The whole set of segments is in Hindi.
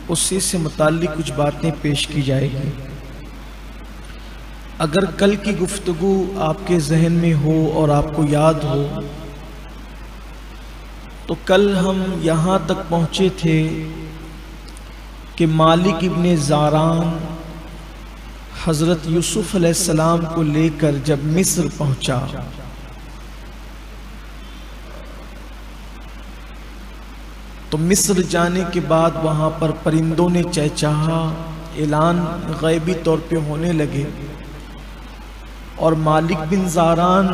उसी से मुताल्लिक कुछ बातें पेश की जाएगी। अगर कल की गुफ्तगू आपके जहन में हो और आपको याद हो तो कल हम यहाँ तक पहुँचे थे कि मालिक इब्ने ज़ारान हज़रत यूसुफ अलैहिस्सलाम को लेकर जब मिस्र पहुँचा तो मिस्र जाने के बाद वहाँ पर परिंदों ने चहचहा, ऐलान गैबी तौर पे होने लगे और मालिक बिन ज़ारान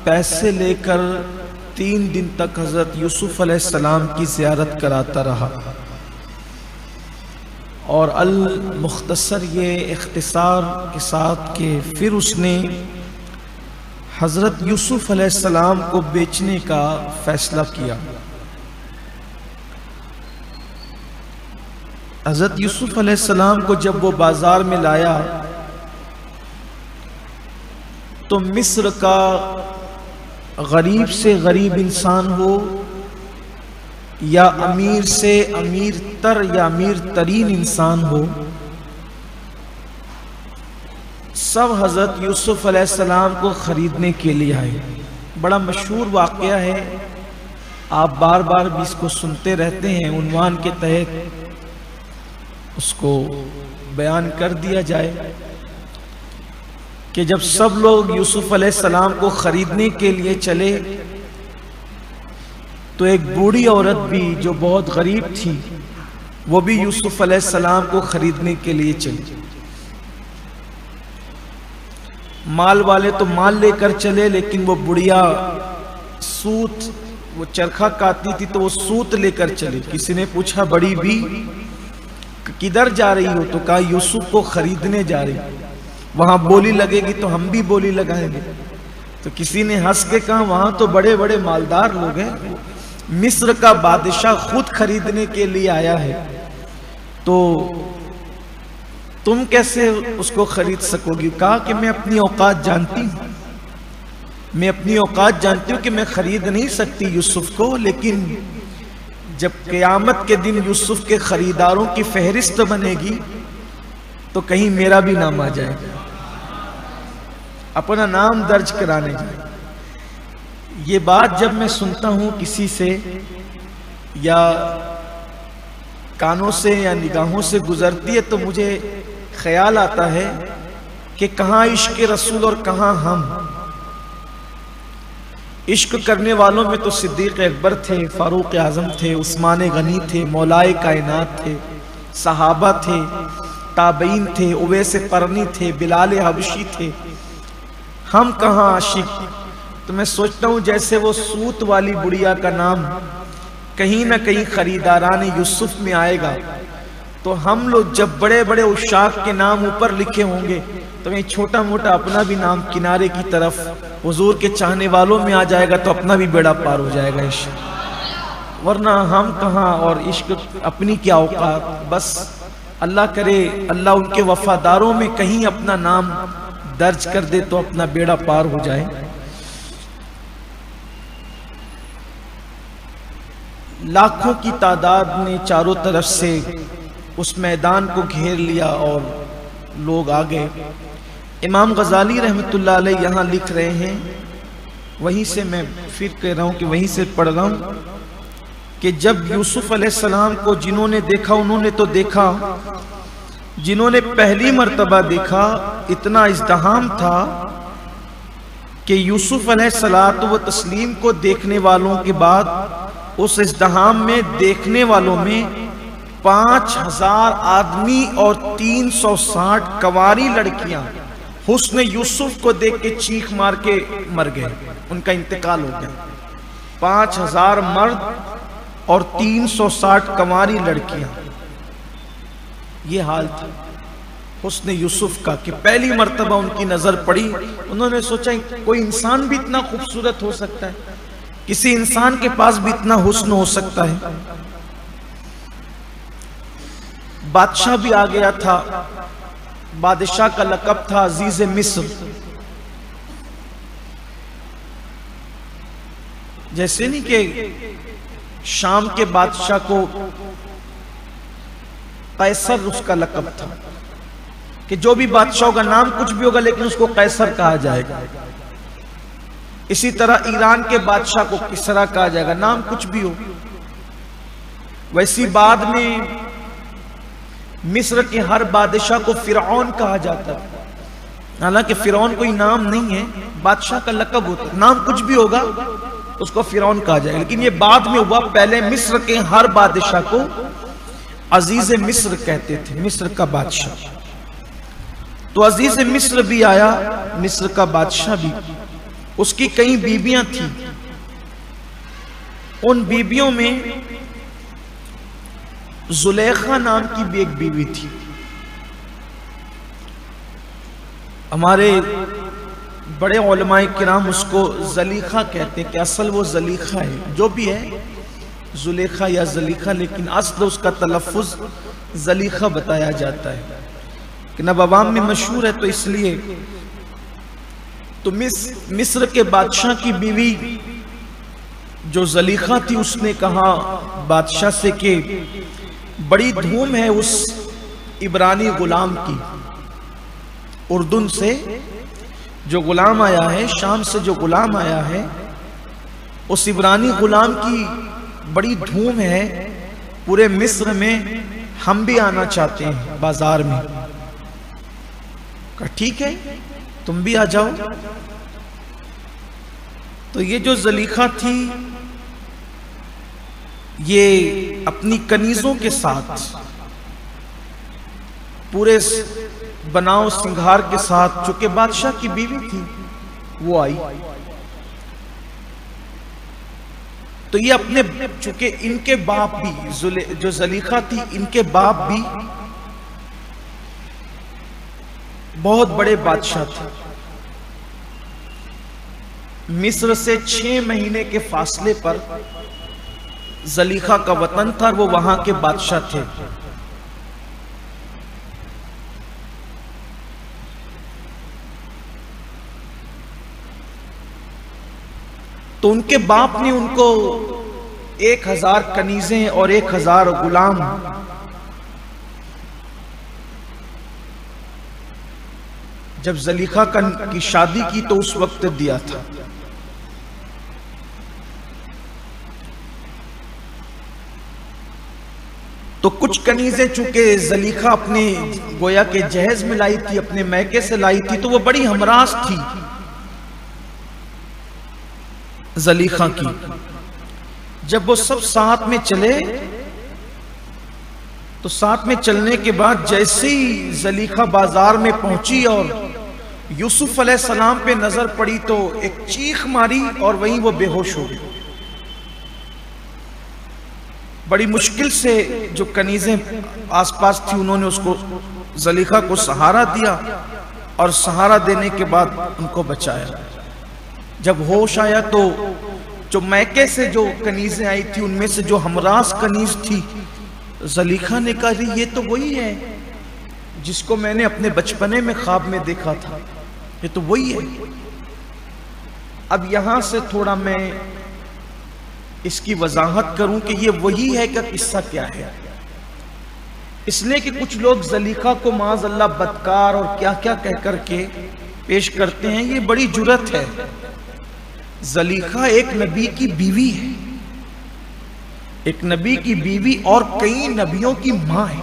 पैसे लेकर 3 दिन तक हज़रत यूसुफ अलैहिस्सलाम की ज़ियारत कराता रहा। और अल मुख्तसर ये इख्तिसार के साथ कि फिर उसने हज़रत यूसुफ अलैहिस्सलाम को बेचने का फ़ैसला किया। हज़रत यूसुफ अलैहिस्सलाम को जब वो बाज़ार में लाया तो मिस्र का गरीब से गरीब इंसान हो या अमीर से अमीर तर या अमीर तरीन इंसान हो, सब हज़रत यूसुफ अलैहिस्सलाम को ख़रीदने के लिए आए। बड़ा मशहूर वाक़या है, आप बार बार भी इसको सुनते रहते हैं। उन्वान के तहत उसको बयान कर दिया जाए कि जब सब लोग यूसुफ अलैहिस्सलाम को ख़रीदने के लिए चले तो एक बूढ़ी औरत भी जो बहुत गरीब थी वो भी यूसुफ अलैहिस्सलाम को ख़रीदने के लिए चली। माल वाले तो माल लेकर चले, लेकिन वो बुढ़िया सूत, वो चरखा काटती थी तो वो सूत लेकर चले। किसी ने पूछा बड़ी भी किधर जा रही हो, तो कहा यूसुफ को ख़रीदने जा रही। वहाँ बोली लगेगी तो हम भी बोली लगाएंगे। तो किसी ने हंस के कहा वहाँ तो बड़े बड़े मालदार लोग हैं, मिस्र का बादशाह खुद खरीदने के लिए आया है, तो तुम कैसे उसको खरीद सकोगी। कहा कि मैं अपनी औकात जानती हूँ, मैं अपनी औकात जानती हूँ कि मैं खरीद नहीं सकती यूसुफ को, लेकिन जब क़यामत के दिन यूसुफ के खरीदारों की फहरिस्त बनेगी तो कहीं मेरा भी नाम आ जाएगा, अपना नाम दर्ज कराने जाए। ये बात जब मैं सुनता हूँ किसी से या कानों से या निगाहों से गुजरती है तो मुझे ख्याल आता है कि कहाँ इश्क रसूल और कहाँ हम। इश्क करने वालों में तो सिद्दीक़ अकबर थे, फारूक आज़म थे, उस्मान गनी थे, मौलाए कायनात थे, सहाबा थे, ताबईन थे, उवैस करनी थे, बिलाल हबशी थे। हम कहाँ आशिक। तो मैं सोचता हूँ जैसे वो सूत वाली बुढ़िया का नाम कहीं ना कहीं खरीदारान यूसुफ में आएगा, तो हम लोग जब बड़े बड़े उशाक के नाम ऊपर लिखे होंगे तो मैं छोटा मोटा अपना भी नाम किनारे की तरफ हुजूर के चाहने वालों में आ जाएगा, तो अपना भी बेड़ा पार हो जाएगा इश्क। वरना हम कहाँ, और इश्क अपनी क्या औकात। बस अल्लाह करे अल्लाह उनके वफादारों में कहीं अपना नाम दर्ज कर दे तो अपना बेड़ा पार हो जाए। लाखों की तादाद ने चारों तरफ से उस मैदान को घेर लिया और लोग आ गए। इमाम गजाली रहमतुल्लाह अलैह यहाँ लिख रहे हैं, वहीं से मैं फिर कह रहा हूँ कि वहीं से पढ़ रहा हूँ कि जब यूसुफ अलैहिस्सलाम को जिन्होंने देखा उन्होंने तो देखा, जिन्होंने पहली मर्तबा देखा इतना इज़्दिहाम था कि यूसुफ अलैहिस्सलात व तस्लीम को देखने वालों के बाद उस इज़्दिहाम में देखने वालों में 5000 आदमी और 360 कवारी लड़कियां हुस्न यूसुफ को देख के चीख मार के मर गए, उनका इंतकाल हो गया। 5000 मर्द और 360 कवारी लड़कियां, ये हाल था हुस्न यूसुफ का कि पहली मर्तबा उनकी नजर पड़ी। उन्होंने सोचा कोई इंसान भी इतना खूबसूरत हो सकता है, किसी इंसान के पास भी इतना हुस्न हो सकता है। बादशाह भी आ गया था, बादशाह का लक़ब था अजीज मिस्र। जैसे नहीं कि शाम के बादशाह को कैसर उसका लक़ब था कि जो भी बादशाह का नाम कुछ भी होगा लेकिन उसको कैसर कहा जाएगा। इसी तरह ईरान के बादशाह को किसरा कहा जाएगा, नाम कुछ भी हो। वैसी बाद में मिस्र के हर बादशाह को फिरौन कहा जाता है। हालांकि फिरौन कोई नाम नहीं है, बादशाह का लक़ब होता है, नाम कुछ भी होगा उसको फिरौन कहा जाएगा। लेकिन ये बाद में हुआ, पहले मिस्र के हर बादशाह को अजीज मिस्र कहते थे, मिस्र का बादशाह। तो अजीज मिस्र भी आया, मिस्र का बादशाह भी। उसकी कई बीबियां थी, उन बीबियों में जुलेखा नाम की भी एक बीवी थी। हमारे बड़े उलमाए किराम उसको जलीखा कहते हैं कि असल वो जलीखा है, जो भी है जुलेखा या जलीखा, लेकिन असल उसका तलफ़ुज़ जलीखा बताया जाता है कि नब अवाम में मशहूर है, तो इसलिए। तो मिस्र के बादशाह की बीवी जो जलीखा थी, उसने कहा बादशाह से कि बड़ी धूम है उस इब्रानी गुलाम की, उर्दुन से जो गुलाम आया है, शाम से जो गुलाम आया है, उस इब्रानी गुलाम की बड़ी धूम है पूरे मिस्र में, हम भी आना चाहते हैं बाजार में। कहा ठीक है तुम भी आ जाओ। तो ये जो जलीखा थी, ये अपनी कनीजों के साथ, पूरे बनाओ सिंगार के साथ, चूंकि बादशाह की बीवी थी, वो आई। तो ये अपने, चूंकि इनके बाप भी, जो जलीखा थी, इनके बाप भी बहुत बड़े बादशाह थे। मिस्र से 6 महीने के फासले पर जलीखा का वतन था, वो वहां के बादशाह थे। तो उनके बाप ने उनको 1000 कनीजें और 1000 गुलाम जब जलीखा की शादी की तो उस वक्त दिया था। तो कुछ कनीजें चूंकि जलीखा अपने गोया के जहेज में लाई थी, अपने मैके से लाई थी, तो वो बड़ी हमराज थी जलीखा की। जब वो सब साथ में चले, तो साथ में चलने के बाद जैसे ही जलीखा बाजार में पहुंची और यूसुफ अलैहिस्सलाम पे नजर पड़ी, तो एक चीख मारी और वहीं वो बेहोश हो गई। बड़ी मुश्किल से जो कनीजें आसपास थी, उन्होंने उसको, जलीखा को सहारा दिया और सहारा देने के बाद उनको बचाया। जब होश आया तो जो मैके से जो कनीजें आई थी, उनमें से जो हमराज कनीज थी, जलीखा ने कहा ये तो वही है जिसको मैंने अपने बचपने में ख्वाब में देखा था, ये तो वही है। अब यहां से थोड़ा मैं इसकी वजाहत करूं कि ये वही है का किस्सा क्या है। इसलिए कि कुछ लोग जलीखा को माज़ अल्लाह बदकार और क्या क्या कह करके पेश करते हैं, ये बड़ी जुर्रत है। जलीखा एक नबी की बीवी है, एक नबी की बीवी और कई नबियों की मां है।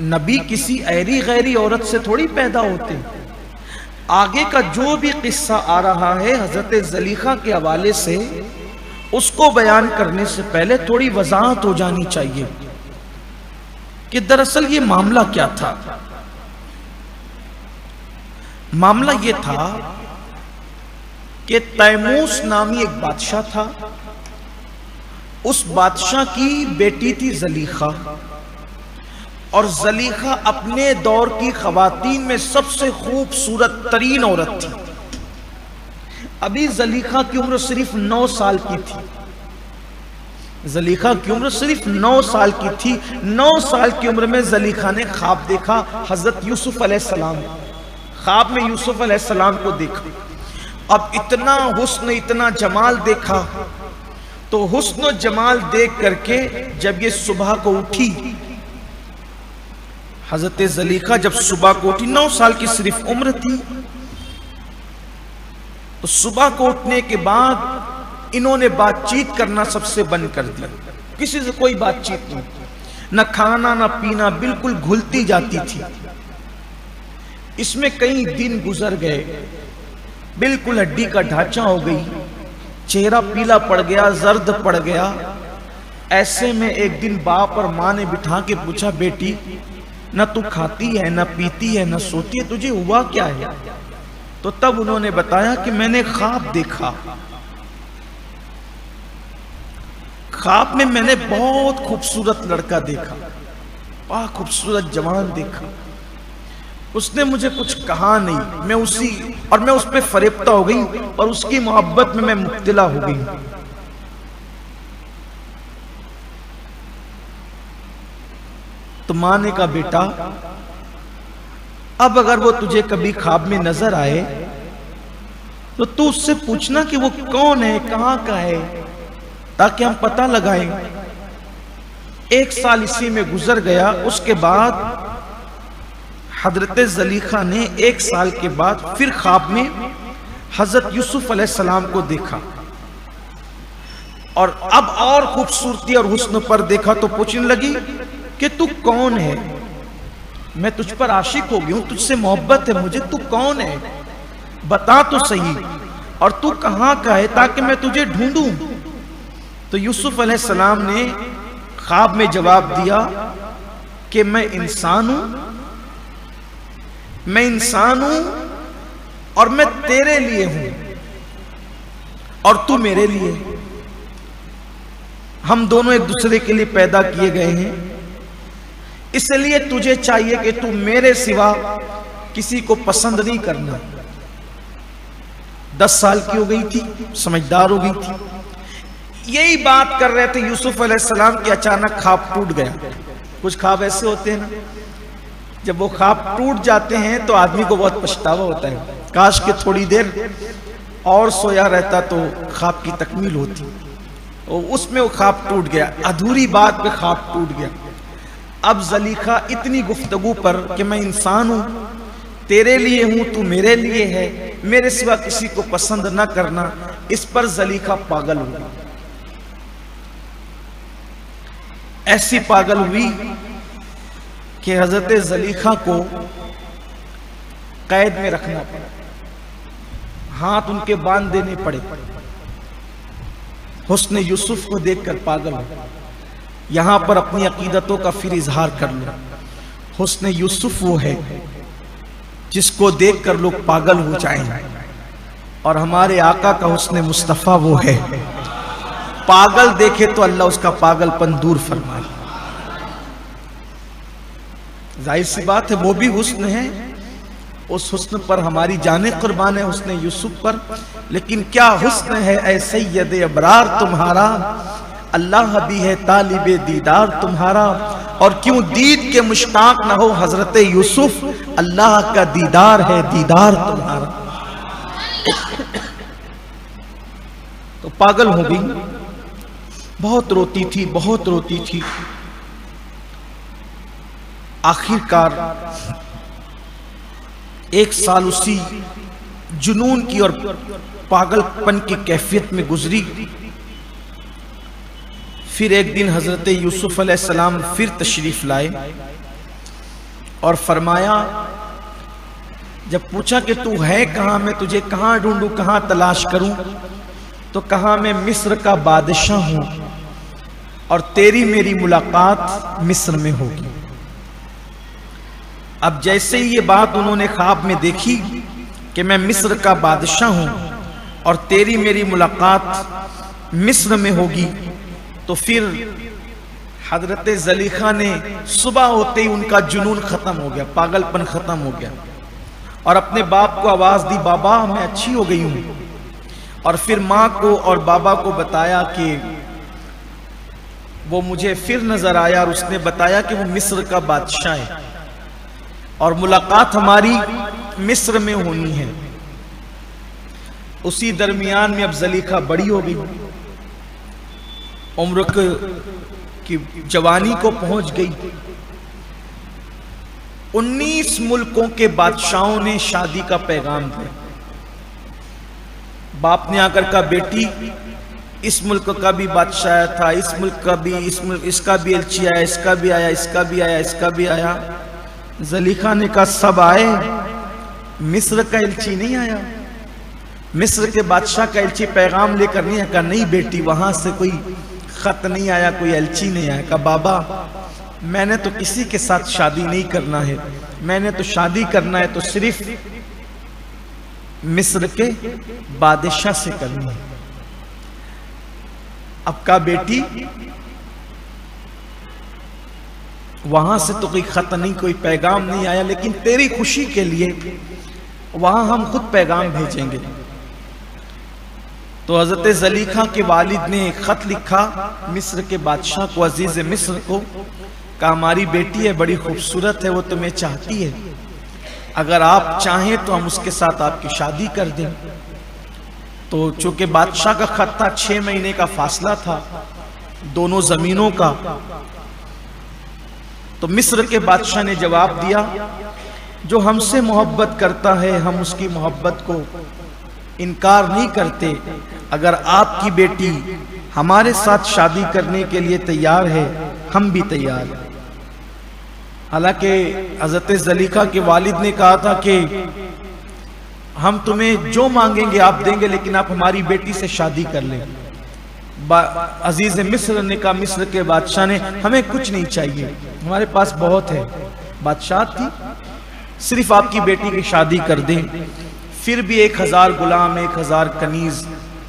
नबी किसी ऐरी गैरी औरत से थोड़ी पैदा होते। आगे का जो भी किस्सा आ रहा है हजरत जलीखा के हवाले से, उसको बयान करने से पहले थोड़ी वजाहत हो जानी चाहिए कि दरअसल ये मामला क्या था। मामला ये था कि तैमूस नामी एक बादशाह था, उस बादशाह की बेटी थी जलीखा, और जलीखा अपने दौर की खवातीन में सबसे खूबसूरत तरीन औरत थी। अभी जलीखा की उम्र सिर्फ 9 साल की थी। जलीखा की उम्र सिर्फ 9 साल की थी। 9 साल की उम्र में जलीखा ने ख्वाब देखा हजरत यूसुफ अलैहिस्सलाम। ख्वाब में यूसुफ अलैहिस्सलाम को देखा। अब इतना हुस्न, इतना जमाल देखा, तो हुस्न और जमाल देख करके जब ये सुबह को उठी, हजरत ज़लीखा जब सुबह को उठी, 9 साल की सिर्फ उम्र थी, तो सुबह को उठने के बाद इन्होंने बातचीत करना सबसे बंद कर दिया। किसी से कोई बातचीत नहीं, न खाना न पीना, बिल्कुल घुलती जाती थी। इसमें कई दिन गुजर गए, बिल्कुल हड्डी का ढांचा हो गई, चेहरा पीला पड़ गया, जर्द पड़ गया। ऐसे में एक दिन बाप और माँ ने बिठा के पूछा, बेटी न तू खाती है, न पीती है, न सोती है, तुझे हुआ क्या है? तो तब उन्होंने बताया कि मैंने ख्वाब देखा, ख्वाब में मैंने बहुत खूबसूरत लड़का देखा, बहुत खूबसूरत जवान देखा। उसने मुझे कुछ कहा नहीं, मैं उस पर फरेब्ता हो गई और उसकी मोहब्बत में मैं मुब्तला हो गई। तो मां ने कहा, बेटा अब अगर वो तुझे कभी ख्वाब में नजर आए तो तू उससे पूछना कि वो कौन है, कहां का है, ताकि हम पता लगाएं। 1 साल इसी में गुजर गया। उसके बाद हजरत ज़लीखा ने 1 साल के बाद फिर ख्वाब में हजरत यूसुफ अलैहिस्सलाम को देखा, और अब और खूबसूरती और हुस्न पर देखा तो पूछने लगी कि तू कौन है, मैं तुझ पर आशिक हो गई हूं, तुझसे मोहब्बत है मुझे, तू कौन है, बता तो सही, और तू कहां का है ताकि मैं तुझे ढूंढूं। तो यूसुफ अलैहिस्सलाम ने ख्वाब में जवाब दिया कि मैं इंसान हूं और मैं तेरे लिए हूं और तू मेरे लिए, हम दोनों एक दूसरे के लिए पैदा किए गए हैं, इसलिए तुझे चाहिए कि तू मेरे सिवा किसी को पसंद नहीं करना। 10 साल की हो गई थी, समझदार हो गई थी। यही बात कर रहे थे यूसुफ अलैहिस्सलाम की अचानक ख्वाब टूट गया। कुछ ख्वाब ऐसे होते हैं ना, जब वो ख्वाब टूट जाते हैं तो आदमी को बहुत पछतावा होता है, काश के थोड़ी देर और सोया रहता तो ख्वाब की तकमील होती। और उसमें वो ख्वाब टूट गया, अधूरी बात पे ख्वाब टूट गया। अब ज़लीखा इतनी गुफ्तगू पर कि मैं इंसान हूं, तेरे लिए हूं, तू मेरे लिए है, मेरे सिवा किसी को पसंद ना करना, इस पर ज़लीखा पागल हो गई। ऐसी पागल हुई कि हजरत ज़लीखा को कैद में रखना पड़ा, हाथ उनके बांध देने पड़े। हुस्न यूसुफ को देखकर पागल हो। यहां पर अपनी अकीदतों का फिर इजहार कर लो। हुस्न यूसुफ वो है जिसको देखकर लोग पागल हो जाएं, और हमारे आका का हुस्न मुस्तफा वो है, पागल देखे तो अल्लाह उसका पागलपन दूर फरमाए। जाहिर सी बात है वो भी हुस्न है, उस हुस्न पर हमारी जाने कुर्बान है, हुस्न यूसुफ पर। लेकिन क्या हुस्न है ऐ सैयद अबरार तुम्हारा, अल्लाह भी है तालिबे दीदार तुम्हारा, और क्यों दीद के मुश्ताक न हो हजरत यूसुफ, अल्लाह का दीदार है दीदार तुम्हारा। तो पागल हो गई, बहुत रोती थी, बहुत रोती थी। आखिरकार 1 साल उसी जुनून की और पागलपन की कैफियत में गुजरी। फिर एक दिन हजरत यूसुफ अलैहिस्सलाम फिर तशरीफ लाए और फरमाया, जब पूछा कि तू है कहां, मैं तुझे कहां ढूंढूं, कहां तलाश करूं, तो कहा मैं मिस्र का बादशाह हूं और तेरी मेरी मुलाकात मिस्र में होगी। अब जैसे ही ये बात उन्होंने ख्वाब में देखी कि मैं मिस्र का बादशाह हूं और तेरी मेरी मुलाकात मिस्र में होगी, तो फिर हजरत ज़लीखा ने सुबह होते ही उनका जुनून खत्म हो गया, पागलपन खत्म हो गया, और अपने बाप को आवाज दी, बाबा मैं अच्छी हो गई हूं। और फिर माँ को और बाबा को बताया कि वो मुझे फिर नजर आया और उसने बताया कि वो मिस्र का बादशाह है और मुलाकात हमारी मिस्र में होनी है। उसी दरमियान में अब ज़लीखा बड़ी हो गई, उम्र की जवानी को पहुंच गई। 19 मुल्कों के बादशाहों ने शादी का पैगाम दिया। बाप ने आकर कहा, बेटी इस मुल्क का भी बादशाह था, इस मुल्क का भी, इस मुल्क इसका भी एलची आया, इसका भी आया, इसका भी आया, इसका भी आया। ज़लीखा ने कहा, सब आए, मिस्र का एलची नहीं आया, मिस्र के बादशाह का एलची पैगाम लेकर नहीं आया। कहा, नहीं बेटी, वहां से कोई खत नहीं आया, कोई एलची नहीं आया। कहा, बाबा मैंने तो किसी के साथ शादी नहीं करना है, मैंने तो शादी करना है तो सिर्फ मिस्र के बादशाह से करनी है। अब कहा, बेटी वहां से तो कोई खत नहीं, कोई पैगाम नहीं आया, लेकिन तेरी खुशी के लिए वहां हम खुद पैगाम भेजेंगे। तो हजरत ज़लीखा के वालिद ने खत लिखा मिस्र के बादशाह को, अजीज मिस्र को। कहा, हमारी बेटी है, बड़ी खूबसूरत है, वो तुम्हें चाहती है, अगर आप चाहें तो हम उसके साथ आपकी शादी कर दें। तो चूंकि बादशाह का खत था, 6 महीने का फासला था दोनों जमीनों का, तो मिस्र के बादशाह ने जवाब दिया, जो हमसे मोहब्बत करता है हम उसकी मोहब्बत को इनकार नहीं करते, अगर आपकी बेटी हमारे साथ शादी करने के लिए तैयार है हम भी तैयार हैं। हालांकि हजरत ज़लीखा के वालिद ने कहा था कि हम तुम्हें जो मांगेंगे आप देंगे, लेकिन आप हमारी बेटी से शादी कर लें। अजीज मिस्र ने कहा, मिस्र के बादशाह ने, हमें कुछ नहीं चाहिए, हमारे पास बहुत है, बादशाह थी, सिर्फ आपकी बेटी की शादी कर दें। फिर भी 1000 गुलाम, 1000 कनीज,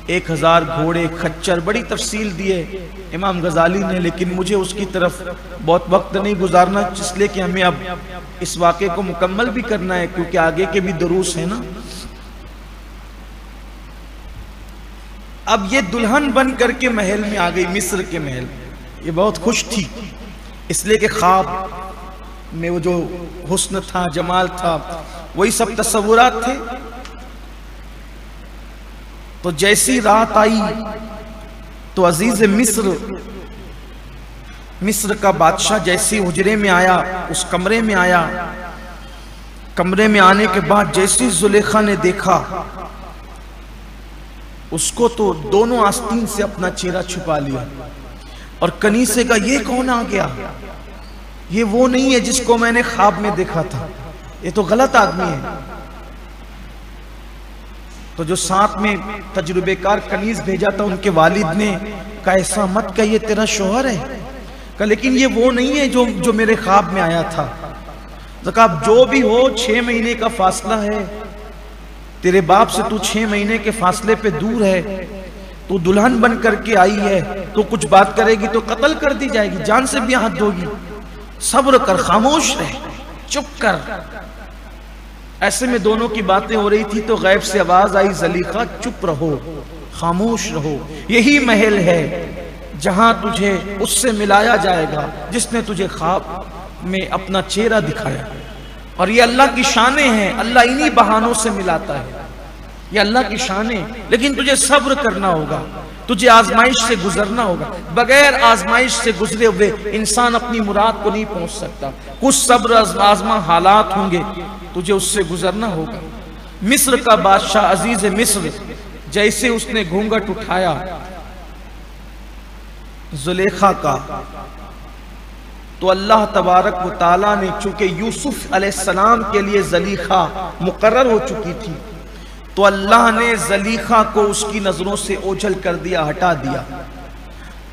1000 घोड़े, खच्चर, बड़ी तफसील दिए इमाम गजाली ने, लेकिन मुझे उसकी तरफ बहुत वक्त नहीं गुजारना, इसलिए कि हमें अब इस वाक़े को मुकम्मल भी करना है, क्योंकि आगे के भी दुरूस है ना। अब ये दुल्हन बन करके महल में आ गई, मिस्र के महल। ये बहुत खुश थी, इसलिए कि ख्वाब में वो जो हुस्न था, जमाल था, वही सब तस्वुरात थे। तो जैसी रात आई तो अजीज मिस्र का बादशाह जैसी हुजरे में आया, उस कमरे में आया, कमरे में आने के बाद जैसी ज़ुलेखा ने देखा उसको, तो दोनों आस्तीन से अपना चेहरा छुपा लिया और कनीसे का, ये कौन आ गया, ये वो नहीं है जिसको मैंने ख्वाब में देखा था, ये तो गलत आदमी है। तो जो साथ में तजुर्बेकार कनीज भेजा था उनके वालिद ने कहा, ऐसा मत कहिए, तेरा शोहर है। कहा, लेकिन ये वो नहीं है जो मेरे ख्वाब में आया था। तो कहा, जो भी हो, 6 महीने का फासला है, तेरे बाप से तू 6 महीने के फासले पे दूर है, तू दुल्हन बन करके आई है, तो कुछ बात करेगी तो कत्ल कर दी जाएगी, जान से भी हाथ धोगी, सब्र कर, खामोश रह, चुप कर। ऐसे में दोनों की बातें हो रही थी तो गैब से आवाज आई, ज़लीखा चुप रहो, खामोश रहो, यही महल है जहां तुझे उससे मिलाया जाएगा जिसने तुझे ख्वाब में अपना चेहरा दिखाया। और ये अल्लाह की शानें हैं, अल्लाह इन्हीं बहानों से मिलाता है, ये अल्लाह की शानें। लेकिन तुझे सब्र करना होगा, तुझे आजमाइश से गुजरना होगा। बगैर आजमाइश से गुजरे हुए इंसान अपनी मुराद को नहीं पहुंच सकता। कुछ सब्र आजमा हालात होंगे, तुझे उससे गुजरना होगा। मिस्र का बादशाह अजीज मिस्र, जैसे उसने घूंघट उठाया ज़ुलेखा का, तो अल्लाह तबारक व तआला ने, चूंकि यूसुफ अलैहिस्सलाम के लिए ज़लीखा मुकर्रर हो चुकी थी, तो अल्लाह ने ज़लीखा को उसकी नजरों से ओझल कर दिया, हटा दिया,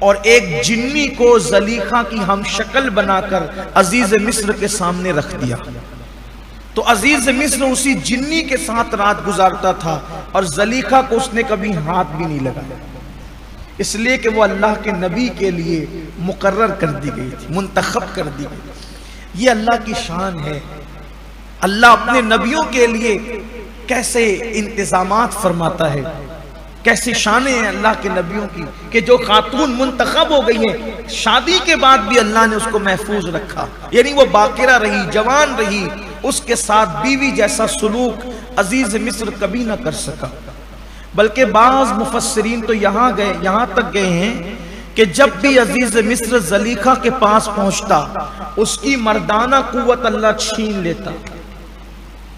और एक जिन्नी को ज़लीखा की हम शक्ल बनाकर अजीज मिस्र के सामने रख दिया। तो अजीज मिस्र उसी जिन्नी के साथ रात गुजारता था और ज़लीखा को उसने कभी हाथ भी नहीं लगाया, इसलिए कि वो अल्लाह के नबी के लिए मुकर्रर कर दी गई थी, मुंतखब कर दी गई। ये अल्लाह की शान है। अल्लाह अपने नबियों के लिए कैसे इंतजामात फरमाता है, कैसी शानें हैं अल्लाह के नबियों की, कि जो खातून मुंतखब हो गई है, शादी के बाद भी अल्लाह ने उसको महफूज रखा, यानी वो बाकिरा रही, जवान रही, उसके साथ बीवी जैसा सुलूक अजीज मिस्र कभी ना कर सका। बल्कि बाज मुफस्सिरीन तो यहाँ तक गए हैं कि जब भी अजीज मिस्र जलीखा के पास पहुंचता उसकी मर्दाना कुव्वत अल्लाह छीन लेता,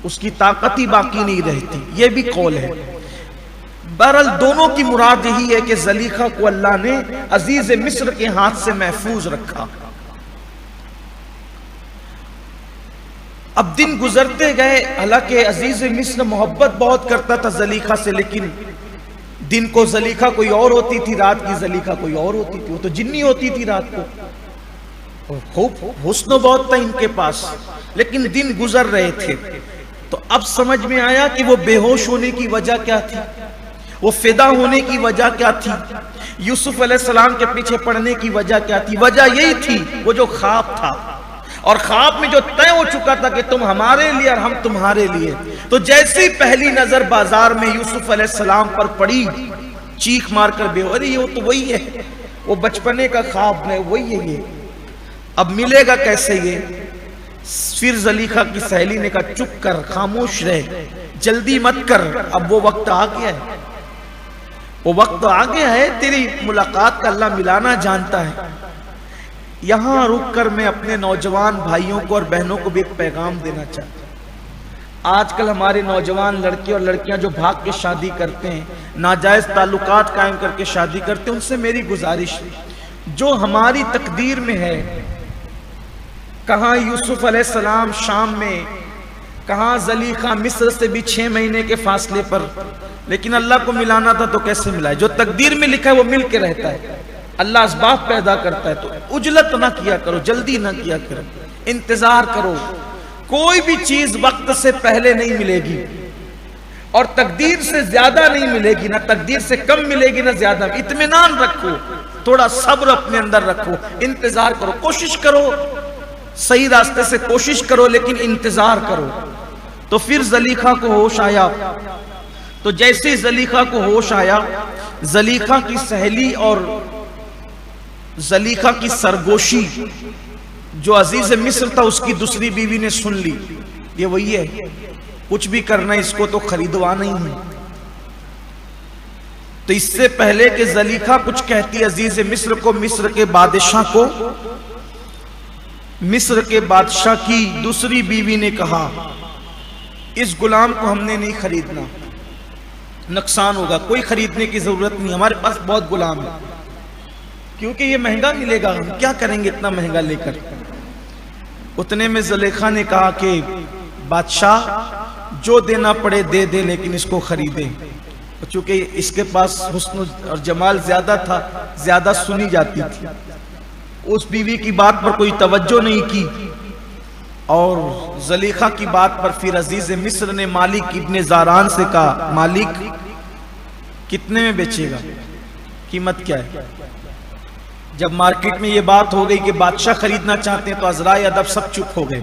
उसकी ताकत ही बाकी नहीं रहती। यह भी कौल है। बहरहाल दोनों की मुराद यही है कि जलीखा को अल्लाह ने अजीज मिस्र के हाथ से महफूज रखा। अब दिन गुजरते गए, हालांकि अजीज मिस्र मोहब्बत बहुत करता था जलीखा से, लेकिन दिन को जलीखा कोई और होती थी, रात की जलीखा कोई और होती थी। वो तो जिन्नी होती थी रात को, खूब हुस्न बहुत था इनके पास, लेकिन दिन गुजर रहे थे। तो अब समझ में आया कि वो बेहोश होने की वजह क्या थी, वो फिदा होने की वजह क्या थी, यूसुफ अलैहिस्सलाम के पीछे पड़ने की वजह क्या थी। वजह यही थी वो जो ख्वाब था, और ख्वाब में जो तय हो चुका था कि तुम हमारे लिए और हम तुम्हारे लिए। तो जैसी पहली नजर बाजार में यूसुफ अलैहिस्सलाम पर पड़ी, चीख मारकर बेहोश, अरे ये तो वही है, वो बचपने का ख्वाब है, वही है ये, अब मिलेगा कैसे ये। फिर जलीखा की सहेली ने कहा चुप कर, खामोश रहे, जल्दी मत कर, अब वो वक्त आ गया है, वो वक्त आ गया है, तेरी मुलाकात का अल्लाह मिलाना जानता है। यहां रुककर मैं अपने नौजवान भाइयों को और बहनों को भी एक पैगाम देना चाहता हूं। आजकल हमारे नौजवान लड़के और लड़कियां जो भाग के शादी करते हैं, नाजायज ताल्लुकात कायम करके शादी करते हैं, उनसे मेरी गुजारिश है, जो हमारी तकदीर में है, कहां यूसुफ अलैहिस्सलाम शाम में, कहां जलीखा मिस्र से भी 6 महीने के फासले पर, लेकिन अल्लाह को मिलाना था तो कैसे मिलाए। जो तकदीर में लिखा है वो मिल के रहता है, अल्लाह असबाब पैदा करता है। तो उजलत ना किया करो, जल्दी ना किया करो, इंतजार करो। कोई भी चीज वक्त से पहले नहीं मिलेगी और तकदीर से ज्यादा नहीं मिलेगी, ना तकदीर से कम मिलेगी ना ज्यादा। इत्मीनान रखो, थोड़ा सब्र अपने अंदर रखो, इंतजार करो, कोशिश करो, सही रास्ते से कोशिश करो, लेकिन इंतजार करो। तो फिर जलीखा को होश आया। तो जैसे जलीखा को होश आया, जलीखा की सहेली और जलीखा की सरगोशी जो अजीज मिस्र था उसकी दूसरी बीवी ने सुन ली, ये वही है, कुछ भी करना इसको तो खरीदवाना ही है। तो इससे पहले कि जलीखा कुछ कहती अजीज मिस्र को, मिस्र के बादशाह को, मिस्र के बादशाह की दूसरी बीवी ने कहा इस गुलाम को हमने नहीं खरीदना, नुकसान होगा, कोई खरीदने की जरूरत नहीं, हमारे पास बहुत गुलाम है, क्योंकि ये महंगा मिलेगा, हम क्या करेंगे इतना महंगा लेकर। उतने में ज़ुलेखा ने कहा कि बादशाह जो देना पड़े दे दे, लेकिन इसको खरीदे। चूंकि इसके पास हुस्न और जमाल ज्यादा था, ज्यादा सुनी जाती थी, उस बीवी की बात पर कोई तवज्जो नहीं की। और ज़ुलेखा की बात पर फिर अजीज मिस्र ने मालिक इब्ने ज़ारान से कहा मालिक कितने में बेचेगा, कीमत क्या है। जब मार्केट में ये बात हो गई कि बादशाह खरीदना चाहते हैं तो अज़राए अदब सब चुप हो गए।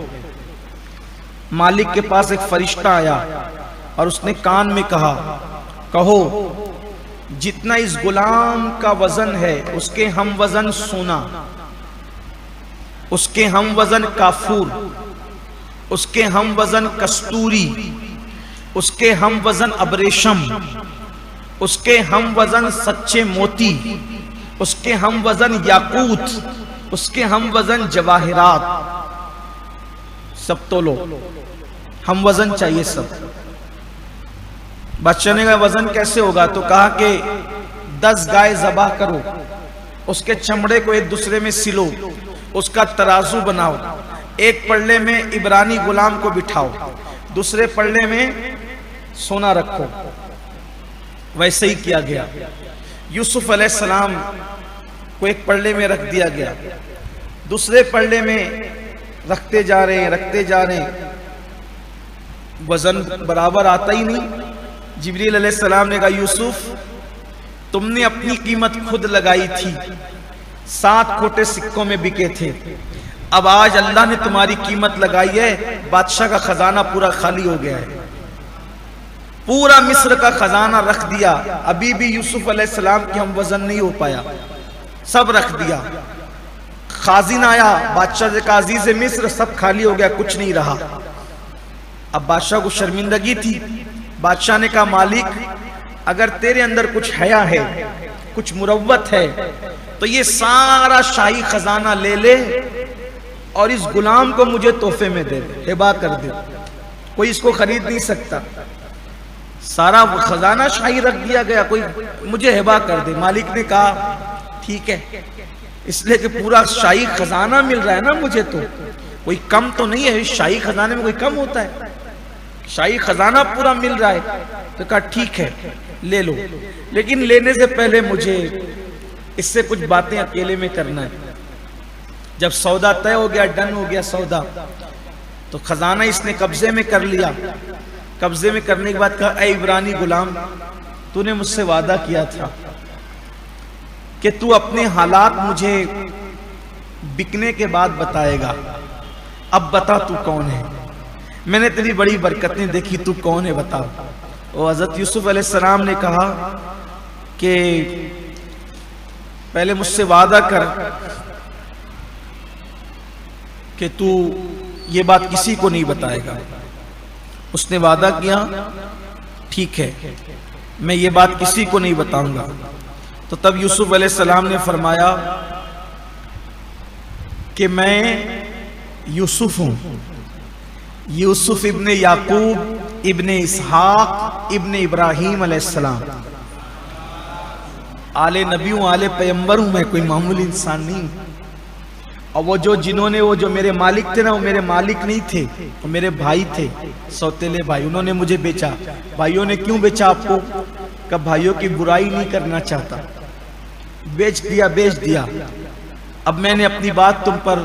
मालिक के पास एक फरिश्ता आया और उसने कान में कहा कहो जितना इस गुलाम का वजन है उसके हम वजन सोना, उसके हम वजन काफूर, उसके हम वजन कस्तूरी, उसके हम वजन अबरेशम, उसके हम वजन सच्चे मोती, उसके हम वजन याकूत, उसके हम वजन जवाहिरात, सब तोलो, हम वजन चाहिए सब। बादशाह ने कहा वजन कैसे होगा, तो कहा कि 10 गाय ज़बाह करो, उसके चमड़े को एक दूसरे में सिलो, उसका तराजू बनाओ, एक पल्ले में इब्रानी गुलाम को बिठाओ, दूसरे पल्ले में सोना रखो। वैसे ही किया गया। यूसुफ अलैहिस्सलाम को एक पल्ले में रख दिया गया, दूसरे पल्ले में रखते जा रहे हैं, रखते जा रहे हैं, वजन बराबर आता ही नहीं। जिब्रील अलैहिस्सलाम ने कहा यूसुफ तुमने अपनी कीमत खुद लगाई थी, 7 खोटे सिक्कों में बिके थे, अब आज अल्लाह ने तुम्हारी कीमत लगाई है, बादशाह का खजाना पूरा खाली हो गया है, पूरा मिस्र का खजाना रख दिया, अभी भी यूसुफ अलैहिस्सलाम की हम वजन नहीं हो पाया, सब रख दिया। खाजिन आया, बादशाह ने कहा अजीज मिस्र सब खाली हो गया, कुछ नहीं रहा। अब बादशाह को शर्मिंदगी थी। बादशाह ने कहा मालिक अगर तेरे अंदर कुछ हया है, कुछ मुरव्वत है, तो ये सारा शाही खजाना ले ले और इस गुलाम को मुझे तोहफे में दे दे, हिबा कर दे, कोई इसको खरीद नहीं सकता। सारा खजाना शाही रख दिया गया, कोई मुझे हिबा कर दे। मालिक ने कहा ठीक है, इसलिए कि पूरा शाही खजाना मिल रहा है ना मुझे, तो कोई कम तो नहीं है, शाही खजाने में कोई कम होता है, शाही खजाना पूरा मिल रहा है। तो कहा ठीक है ले लो, लेकिन लेने से पहले मुझे इससे कुछ बातें अकेले में करना है। जब सौदा तय हो गया, डन हो गया सौदा, तो खजाना इसने कब्जे में कर लिया। कब्जे में करने के बाद कहा, ऐ इब्रानी गुलाम, तूने मुझसे वादा किया था कि तू अपने हालात मुझे बिकने के बाद बताएगा, अब बता तू कौन है, मैंने तेरी बड़ी बरकतें देखी, तू कौन है बता। और हजरत यूसुफ अलैहिस्सलाम ने कहा कि पहले मुझसे वादा कर कि तू ये बात किसी को नहीं बताएगा। उसने वादा किया, ठीक है मैं ये बात किसी को नहीं बताऊंगा। तो तब यूसुफ अलैहिस्सलाम ने फरमाया कि मैं यूसुफ हूं, यूसुफ इब्ने याकूब इब्ने इसहाक इब्ने इब्राहिम अलैहिस्सलाम, आले नबी हूं, आले पैगंबर हूं, मैं कोई मामूली इंसान नहीं हूं। और वो जो मेरे मालिक थे ना, वो मेरे मालिक नहीं थे, वो मेरे भाई थे, सौतेले भाई, उन्होंने मुझे बेचा। भाइयों ने क्यों बेचा आपको? कब भाइयों की बुराई नहीं करना चाहता, बेच दिया। अब मैंने अपनी बात तुम पर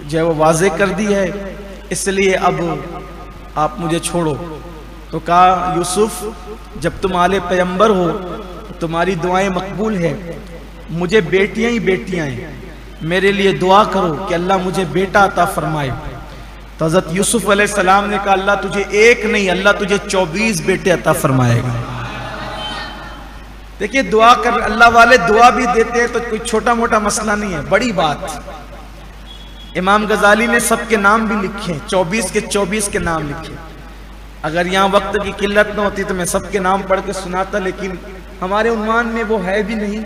जो है वो वाजे कर दी है, इसलिए अब आप मुझे छोड़ो। तो कहा यूसुफ जब तुम आले पैगंबर हो, तुम्हारी दुआएं मकबूल है, मुझे बेटियां ही बेटियां हैं, मेरे लिए दुआ करो कि अल्लाह मुझे बेटा अता फरमाए। तो हज़रत यूसुफ अलैहिस्सलाम ने कहा, अल्लाह तुझे एक नहीं, अल्लाह तुझे 24 बेटे अता फरमाएगा। देखिए दुआ कर, अल्लाह वाले दुआ भी देते हैं तो कोई छोटा मोटा मसला नहीं है, बड़ी बात। इमाम गजाली ने सबके नाम भी लिखे, 24 के 24 के नाम लिखे। अगर यहाँ वक्त की किल्लत न होती तो मैं सबके नाम पढ़ के सुनाता, लेकिन हमारे उन्वान में वो है भी नहीं।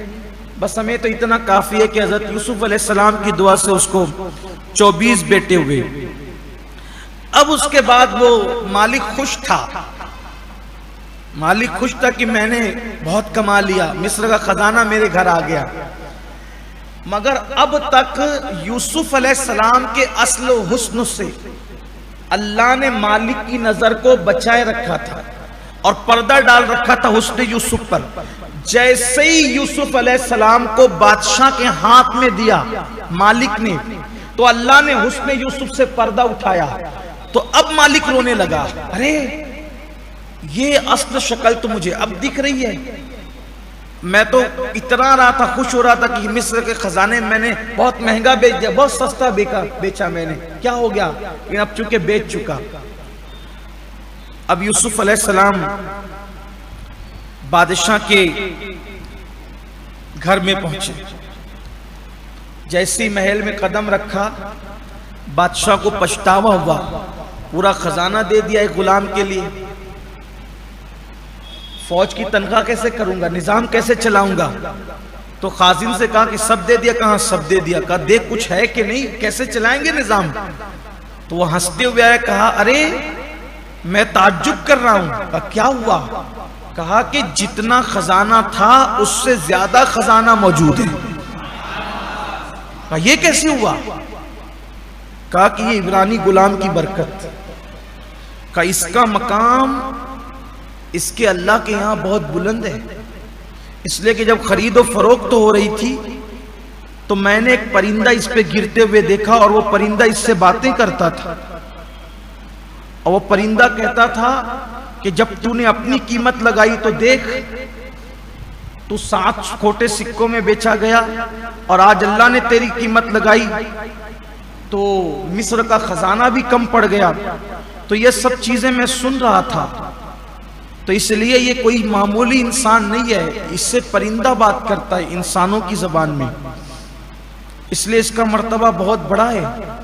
बस हमें तो इतना काफी है कि हजरत यूसुफ अलैहिस्सलाम की दुआ से उसको 24 बेटे हुए। अब उसके बाद वो मालिक खुश था, मालिक खुश था कि मैंने बहुत कमा लिया, मिस्र का खजाना मेरे घर आ गया। मगर अब तक यूसुफ अलैहिस्सलाम के अस्ल हुस्न से अल्लाह ने मालिक की नजर को बचाए रखा था और पर्दा डाल रखा था हुस्न यूसुफ पर। जैसे ही यूसुफ अलैहिस्सलाम को बादशाह के हाथ में दिया मालिक ने, तो अल्लाह ने हुस्न यूसुफ से पर्दा उठाया। तो अब मालिक रोने लगा, अरे ये असल शक्ल तो मुझे अब दिख रही है। मैं तो इतना रहा था, खुश हो रहा था कि मिस्र के खजाने मैंने बहुत महंगा बेच दिया, बहुत सस्ता बेचा मैंने, क्या हो गया? लेकिन अब चूंकि बेच चुका। अब यूसुफ अलैहिस्सलाम बादशाह के घर में पहुंचे। जैसे ही महल में कदम रखा, बादशाह को पछतावा हुआ, पूरा खजाना दे दिया एक गुलाम के लिए। फौज की तनख्वाह कैसे करूंगा, निजाम कैसे चलाऊंगा? तो खाजिन से कहा कि सब दे दिया। कहा सब दे दिया? कहा देख कुछ है कि नहीं, कैसे चलाएंगे निजाम? तो वो हंसते हुए आया, कहा अरे मैं ताज्जुब कर रहा हूं। कहा क्या हुआ? कहा कि जितना खजाना था उससे ज्यादा खजाना मौजूद है। कहा ये कैसे हुआ? कहा कि ये इब्रानी गुलाम की बरकत। कहा इसका मकाम इसके अल्लाह के यहां बहुत बुलंद है, इसलिए कि जब खरीदो फरोख्त हो रही थी तो मैंने एक परिंदा इस पे गिरते हुए देखा और वो परिंदा इससे बातें करता था। और वो परिंदा कहता था कि जब तूने अपनी कीमत लगाई तो देख, तू 7 खोटे सिक्कों में बेचा गया, और आज अल्लाह ने तेरी कीमत लगाई तो मिस्र का खजाना भी कम पड़ गया। तो ये सब चीजें मैं सुन रहा था, तो इसलिए ये कोई मामूली इंसान नहीं है, इससे परिंदा बात करता है इंसानों की जबान में, इसलिए इसका मर्तबा बहुत बड़ा है।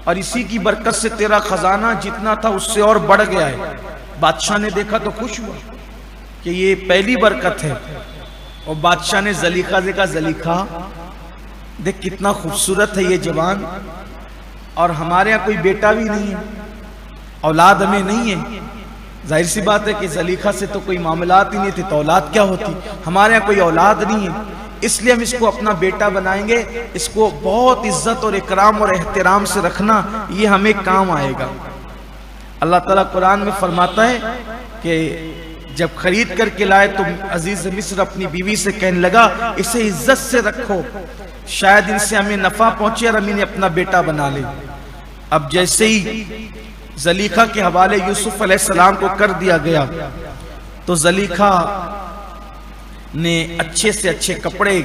और इसी की बरकत से तेरा खजाना जितना था उससे और बढ़ गया है। बादशाह ने देखा तो खुश हुआ कि ये पहली बरकत है। और बादशाह ने जलीखा से कहा, जलीखा देख कितना खूबसूरत है ये जवान, और हमारे यहाँ कोई बेटा भी नहीं है, औलाद हमें नहीं है। जाहिर सी बात है कि जलीखा से तो कोई मामलात ही नहीं थे, तो औलाद क्या होती, हमारे यहाँ कोई औलाद नहीं है, इसलिए हम इसको अपना बेटा बनाएंगे, इसको बहुत इज्जत और इकराम और एहतराम से रखना, ये हमें काम आएगा। अल्लाह ताला कुरान में फरमाता है कि जब खरीद करके लाए तो अजीज मिस्र अपनी बीवी से कहने लगा, इसे इज्जत से रखो, शायद इनसे हमें नफा पहुंचे और हम इन्हें अपना बेटा बना ले। अब जैसे ही जलीखा के हवाले यूसुफ अलैहिस्सलाम को कर दिया गया, तो जलीखा ने अच्छे से अच्छे कपड़े,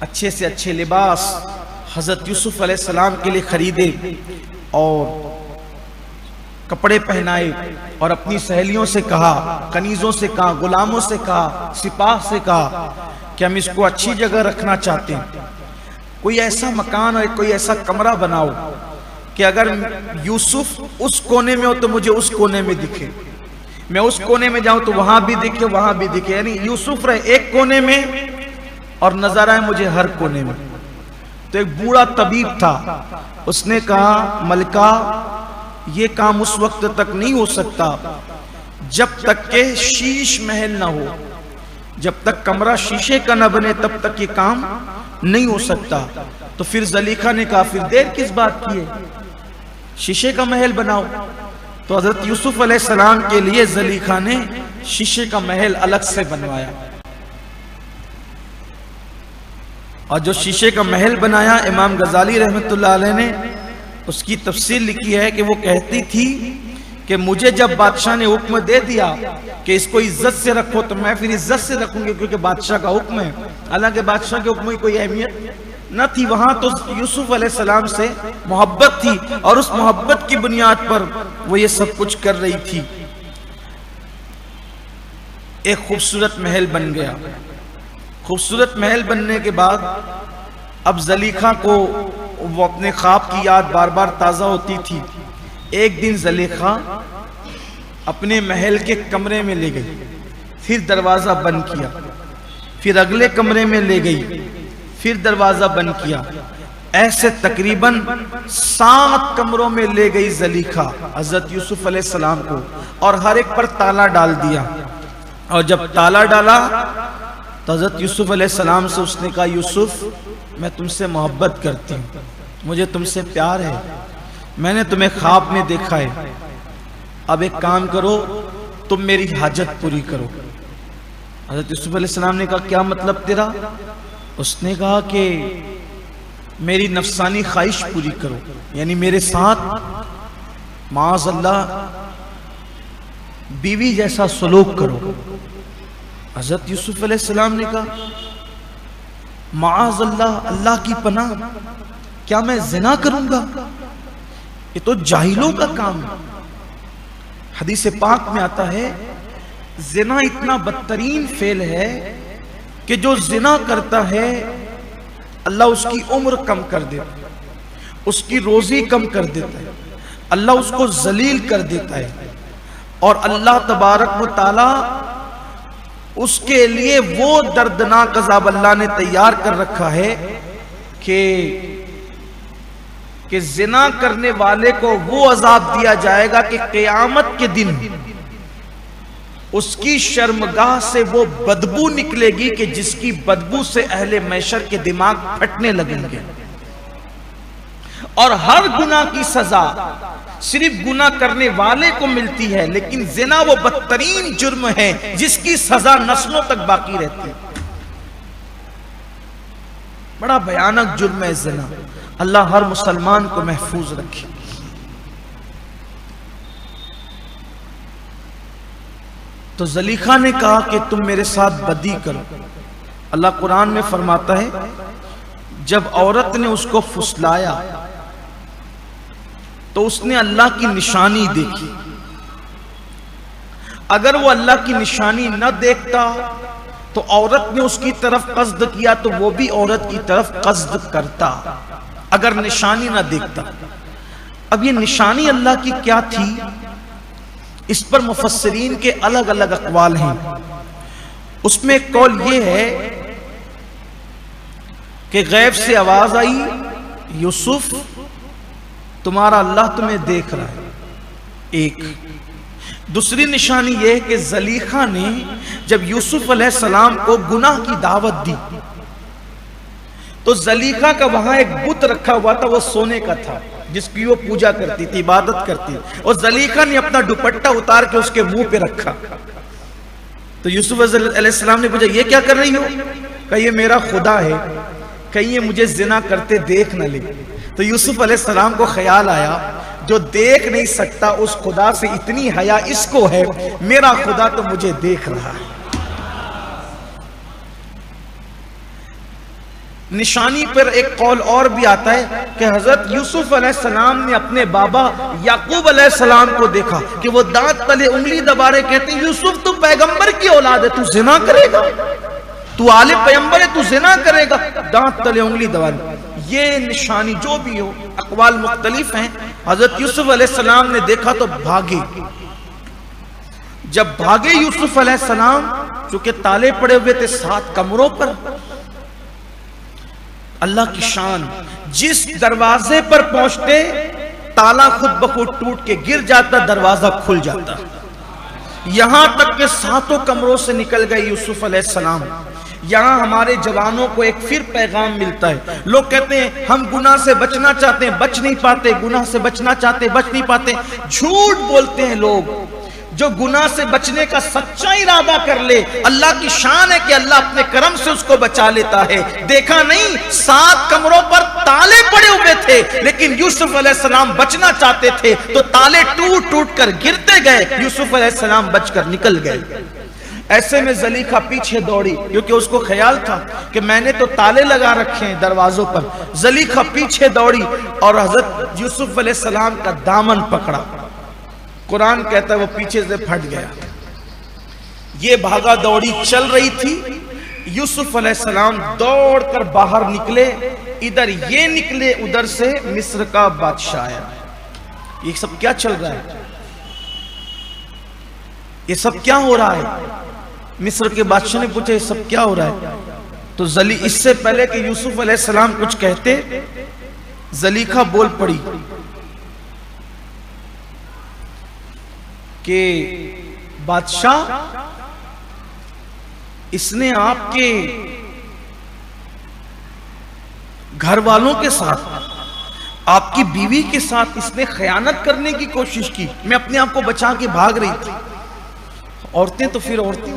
अच्छे से अच्छे लिबास हजरत यूसुफ अलैहिस्सलाम के लिए खरीदे और कपड़े पहनाए, और अपनी सहेलियों से कहा, कनीजों से कहा, गुलामों से कहा, सिपाह से कहा कि हम इसको अच्छी जगह रखना चाहते हैं, कोई ऐसा मकान और कोई ऐसा कमरा बनाओ कि अगर यूसुफ उस कोने में हो तो मुझे उस कोने में दिखे, मैं उस कोने में जाऊं तो वहां भी दिखे, वहां भी दिखे, यानी यूसुफ रहे एक कोने में और नजर आए मुझे हर कोने में। तो एक बूढ़ा तबीब था, उसने कहा, मलिका ये काम उस वक्त तक नहीं हो सकता जब तक के शीश महल ना हो, जब तक कमरा शीशे का न बने तब तक ये काम नहीं हो सकता। तो फिर जलीखा ने कहा, फिर देर किस बात की है, शीशे का महल बनाओ। तो हजरत यूसुफ अलैहिस्सलाम के लिए जलीखा ने शीशे का महल अलग से बनवाया, और जो शीशे का महल बनाया, इमाम गजाली रहमतुल्लाह अलैह ने उसकी तफसीर लिखी है कि वो कहती थी कि मुझे जब बादशाह ने हुक्म दे दिया कि इसको इज्जत से रखो, तो मैं फिर इज्जत से रखूंगी, क्योंकि बादशाह का हुक्म है। हालांकि बादशाह के हुक्म की कोई अहमियत न थी, वहां तो यूसुफ अलैहिस्सलाम से मोहब्बत थी, और उस मोहब्बत की बुनियाद पर वो ये सब कुछ कर रही थी। एक खूबसूरत महल बन गया। खूबसूरत महल बनने के बाद अब जलीखा को वो अपने ख्वाब की याद बार बार ताजा होती थी। एक दिन जलीखा अपने महल के कमरे में ले गई, फिर दरवाजा बंद किया, फिर अगले कमरे में ले गई, फिर दरवाजा बंद किया, ऐसे तकरीबन 7 कमरों में ले गई जलीखा हजरत यूसुफ अलैहिस्सलाम को, और हर एक पर ताला डाल दिया। और जब ताला डाला तो हजरत यूसुफ अलैहिस्सलाम से उसने कहा, यूसुफ मैं तुमसे मोहब्बत करती हूँ, मुझे तुमसे प्यार है, मैंने तुम्हें ख्वाब में देखा है, अब एक काम करो, तुम मेरी हाजत पूरी करो। हजरत यूसुफ अलैहिस्सलाम ने कहा, क्या मतलब तेरा? उसने कहा कि मेरी नफसानी ख्वाहिश पूरी करो, यानी मेरे साथ माअज़ल्लाह बीवी जैसा सलूक करो। हजरत यूसुफ अलैहिस्सलाम ने कहा, माअज़ल्लाह, अल्लाह की पनाह, क्या मैं जिना करूंगा? ये तो जाहिलों का काम है। हदीस पाक में आता है, जिना इतना बदतरीन फेल है कि जो जिना करता है अल्लाह उसकी उम्र कम कर देता है, उसकी रोजी कम कर देता है, अल्लाह उसको जलील कर देता है, और अल्लाह तबारक व तआला उसके लिए वो दर्दनाक अज़ाब अल्लाह ने तैयार कर रखा है कि जिना करने वाले को वो अज़ाब दिया जाएगा कि क़यामत के दिन उसकी शर्मगाह से वो बदबू निकलेगी कि जिसकी बदबू से अहले मैशर के दिमाग फटने लगेंगे। और हर गुनाह की सजा सिर्फ गुनाह करने वाले को मिलती है, लेकिन जिना वो बदतरीन जुर्म है जिसकी सजा नस्लों तक बाकी रहती है। बड़ा भयानक जुर्म है जिना। अल्लाह हर मुसलमान को महफूज रखे। तो जलीखा ने कहा कि तुम मेरे साथ बदी करो। अल्लाह कुरान में फरमाता है, जब औरत ने उसको फुसलाया तो उसने अल्लाह की निशानी देखी। अगर वो अल्लाह की निशानी न देखता तो औरत ने उसकी तरफ कस्द किया तो वो भी औरत की तरफ कस्द करता, अगर निशानी न देखता। अब ये निशानी अल्लाह की क्या थी, इस पर मुफस्सिरीन के अलग अलग अक़वाल हैं। उसमें एक कौल ये है कि गैब से आवाज आई, यूसुफ तुम्हारा अल्लाह तुम्हें देख रहा है। एक दूसरी निशानी यह है कि ज़लीखा ने जब यूसुफ अलैहिस्सलाम को गुनाह की दावत दी तो ज़लीखा का वहां एक बुत रखा हुआ था, वो सोने का था जिसकी वो पूजा करती थी, इबादत करती, और ज़लीखा ने अपना दुपट्टा उतार के उसके मुंह पे रखा। तो यूसुफ अलैहिस्सलाम ने पूछा, ये क्या कर रही हो? कहा ये मेरा खुदा है, कहीं ये मुझे जिना करते देख न ले। तो यूसुफ अलैहिस्सलाम को ख्याल आया, जो देख नहीं सकता उस खुदा से इतनी हया इसको है, मेरा खुदा तो मुझे देख रहा है। निशानी पर एक कौल और भी आता है कि हजरत यूसुफ अलैहिस्सलाम ने अपने बाबा याकूब अलैहिस्सलाम को देखा कि वो दांत तले उंगली दबा रहे, कहते हैं यूसुफ तू पैगंबर की औलाद है, तू जिना करेगा, तू आले पैगंबर है, तू जिना करेगा, दांत तले उंगली दबा रहे। ये निशानी जो भी हो, अकवाल मुख्तलिफ हैं। हजरत यूसुफ अलैहिस्सलाम ने देखा तो भागे। जब भागे यूसुफ अलैहिस्सलाम, चूंकि ताले पड़े हुए थे 7 कमरों पर, अल्लाह की शान, जिस दरवाजे पर पहुंचते ताला खुद ब खुद टूट के गिर जाता, दरवाजा खुल जाता। यहां तक के 7 कमरों से निकल गए यूसुफ अलैहिस्सलाम। यहां हमारे जवानों को एक फिर पैगाम मिलता है। लोग कहते हैं हम गुनाह से बचना चाहते हैं, बच नहीं पाते, गुनाह से बचना चाहते, बच नहीं पाते। झूठ बोलते हैं लोग। जो गुनाह से बचने का सच्चा इरादा कर ले, अल्लाह की शान है कि अल्लाह अपने करम से उसको बचा लेता है। देखा नहीं, 7 कमरों पर ताले पड़े हुए थे, लेकिन यूसुफ अलैहिस्सलाम बचना चाहते थे तो ताले टूट टूट कर गिरते गए, यूसुफ अलैहिस्सलाम बचकर निकल गए। ऐसे में ज़लीखा पीछे दौड़ी, क्योंकि उसको ख्याल था कि मैंने तो ताले लगा रखे हैं दरवाजों पर। ज़लीखा पीछे दौड़ी और हजरत यूसुफ अलैहिस्सलाम का दामन पकड़ा। कुरान कहता है वो पीछे से फट गया। ये भागा दौड़ी चल रही थी। यूसुफ अलैहिस्सलाम दौड़कर बाहर निकले, इधर ये निकले, उधर से मिस्र का बादशाह आया। ये सब क्या चल रहा है? ये सब क्या हो रहा है? मिस्र के बादशाह ने पूछा ये सब क्या हो रहा है? तो इससे पहले कि यूसुफ अलैहिस्सलाम कुछ कहते, ज़लीखा बोल पड़ी कि बादशाह, इसने आपके घर वालों के साथ, आपकी बीवी के साथ इसने खयानत करने की कोशिश की। मैं अपने आप को बचा के भाग रही थी। औरतें तो फिर औरतें,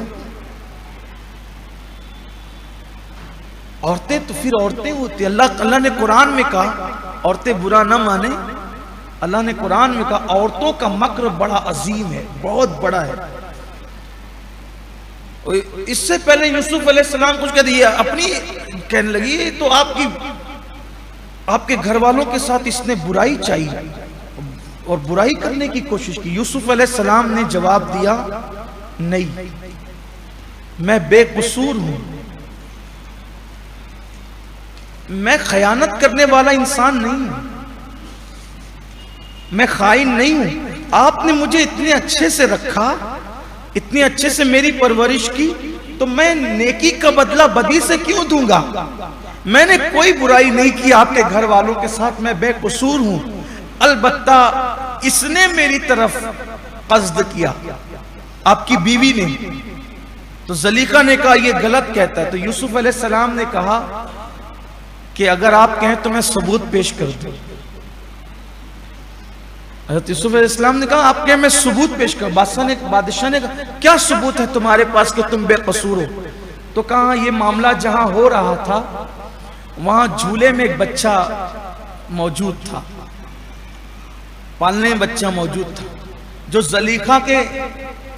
औरतें तो फिर औरतें होती। अल्लाह ने कुरान में कहा, औरतें बुरा ना माने, अल्लाह ने कुरान में कहा औरतों का मक्र बड़ा अजीम है, बहुत बड़ा है। इससे पहले यूसुफ अलैहिस्सलाम कुछ कह दिया, अपनी कहने लगी तो आपके घर वालों के साथ इसने बुराई चाहिए और बुराई करने की कोशिश की। यूसुफ अलैहिस्सलाम ने जवाब दिया, नहीं, मैं बेकसूर हूं, मैं खयानत करने वाला इंसान नहीं हूं, मैं खाइन नहीं हूं। आपने मुझे इतने अच्छे से रखा, इतने अच्छे से मेरी परवरिश की, तो मैं नेकी का बदला बदी से क्यों दूंगा? मैंने कोई बुराई नहीं की आपके घर वालों के साथ, मैं बेकसूर हूं। अलबत्ता इसने मेरी तरफ कस्द किया, आपकी बीवी ने। तो ज़लीखा ने कहा ये गलत कहता है। तो यूसुफ अलैहिस्सलाम ने कहा कि अगर आप कहें तो मैं सबूत पेश कर दूं। हज़रत यूसुफ अलैहिस्सलाम ने कहा आप क्या, मैं सबूत पेश कर। बादशाह ने कहा क्या सबूत है तुम्हारे पास कि तुम बेकसूर हो? तो कहा ये मामला जहां हो रहा था वहां झूले में एक बच्चा मौजूद था, पालने में बच्चा मौजूद था, जो ज़लीखा के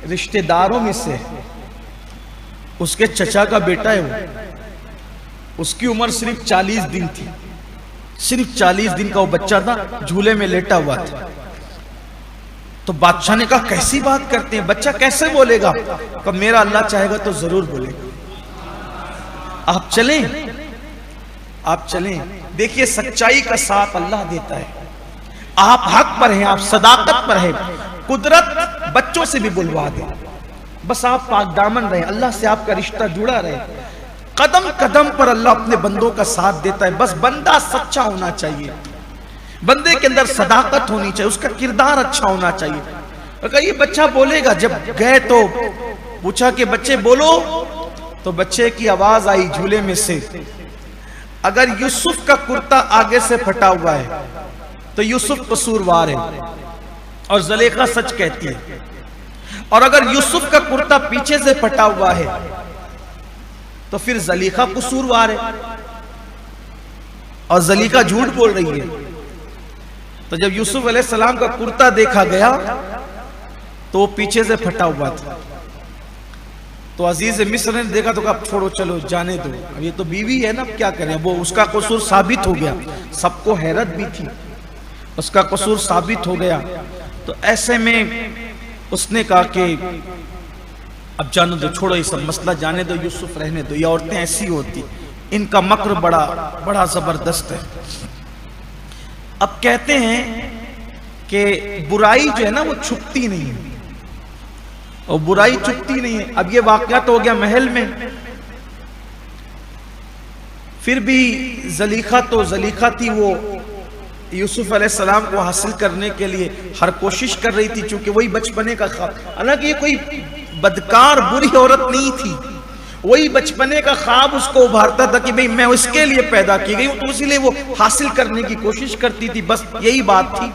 रिश्तेदारों में से, उसके चचा का बेटा है वो। उसकी उम्र सिर्फ 40 दिन थी, सिर्फ 40 दिन का वो बच्चा था, झूले में लेटा हुआ था। तो बादशाह ने कहा कैसी बात करते हैं, बच्चा कैसे बोलेगा? कहा मेरा अल्लाह चाहेगा तो जरूर बोलेगा, आप चलें, आप चलें। देखिए सच्चाई का साथ अल्लाह देता है। आप हक पर हैं, आप सदाकत पर हैं, कुदरत बच्चों से भी बुलवा दे। बस आप पाकदामन रहे, अल्लाह से आपका रिश्ता जुड़ा रहे। कदम कदम पर अल्लाह अपने बंदों का साथ देता है। बस बंदा सच्चा होना चाहिए, बंदे के अंदर सदाकत होनी चाहिए, उसका किरदार अच्छा होना चाहिए। अगर ये बच्चा बोलेगा, जब गए तो पूछा कि बच्चे बोलो, तो बच्चे की आवाज आई झूले में से, अगर यूसुफ का कुर्ता आगे से फटा हुआ है तो यूसुफ कसूरवार है और ज़ुलेखा सच कहती है, और अगर यूसुफ का कुर्ता पीछे से फटा हुआ है तो फिर ज़ुलेखा कसूरवार है और ज़ुलेखा झूठ बोल रही है। तो जब यूसुफ अलैहिस्सलाम का कुर्ता देखा गया तो वो पीछे से फटा हुआ था, तो अजीज मिस्र ने देखा तो कहा छोड़ो, चलो जाने दो, अब ये तो बीवी है ना, क्या करें। वो उसका कसूर साबित हो गया, सबको हैरत भी थी, उसका कसूर साबित हो गया। तो ऐसे में उसने कहा कि अब जाने दो, छोड़ो ये सब मसला, जाने दो, यूसुफ रहने दो। ये औरतें ऐसी होती, इनका मक्र बड़ा बड़ा जबरदस्त है। अब कहते हैं कि बुराई जो है ना वो छुपती नहीं है, और बुराई चुपती नहीं है। अब ये वाकया तो हो गया महल में, फिर भी ज़ुलेखा तो ज़ुलेखा थी, वो यूसुफ अलैहिस्सलाम को हासिल करने के लिए हर कोशिश कर रही थी, चूंकि वही बचपने का ख्वाब, हालांकि ये कोई बदकार बुरी औरत नहीं थी, वही बचपने का ख्वाब उसको उभारता था कि भाई मैं उसके लिए पैदा की गई हूं, तो इसीलिए वो हासिल करने की कोशिश करती थी, बस यही बात थी।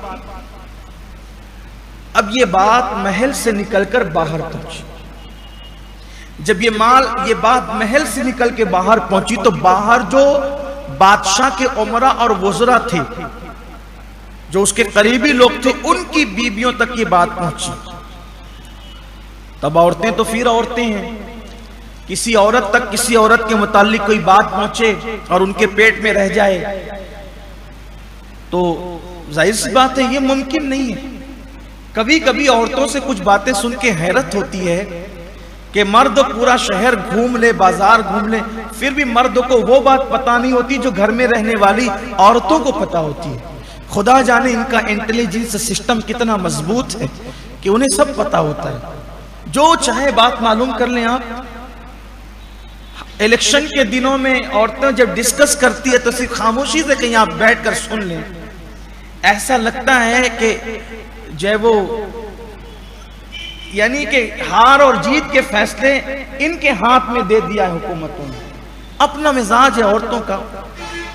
अब ये बात महल से निकलकर बाहर पहुंची। जब ये बात महल से निकल के बाहर पहुंची तो बाहर जो बादशाह के उमरा और वज़रा थे, जो उसके करीबी लोग थे, उनकी बीबियों तक ये बात पहुंची। तब औरतें तो फिर औरतें हैं, किसी औरत तक किसी औरत के मुताल्लिक कोई बात पहुंचे और उनके पेट में रह जाए तो जाहिर सी बात है ये मुमकिन नहीं है। कभी कभी औरतों से कुछ बातें सुन के हैरत होती है कि मर्द पूरा शहर घूम ले, बाजार घूम ले, फिर भी मर्द को वो बात पता नहीं होती जो घर में रहने वाली औरतों को पता होती है। खुदा जाने इनका इंटेलिजेंस सिस्टम कितना मजबूत है कि उन्हें सब पता होता है, जो चाहे बात मालूम कर लें आप। इलेक्शन के दिनों में औरतें जब डिस्कस करती है तो सिर्फ खामोशी से कहीं आप बैठकर सुन लें, ऐसा लगता है कि जय वो यानी कि हार और जीत के फैसले इनके हाथ में दे दिया है हुकूमतों ने। अपना मिजाज है औरतों का।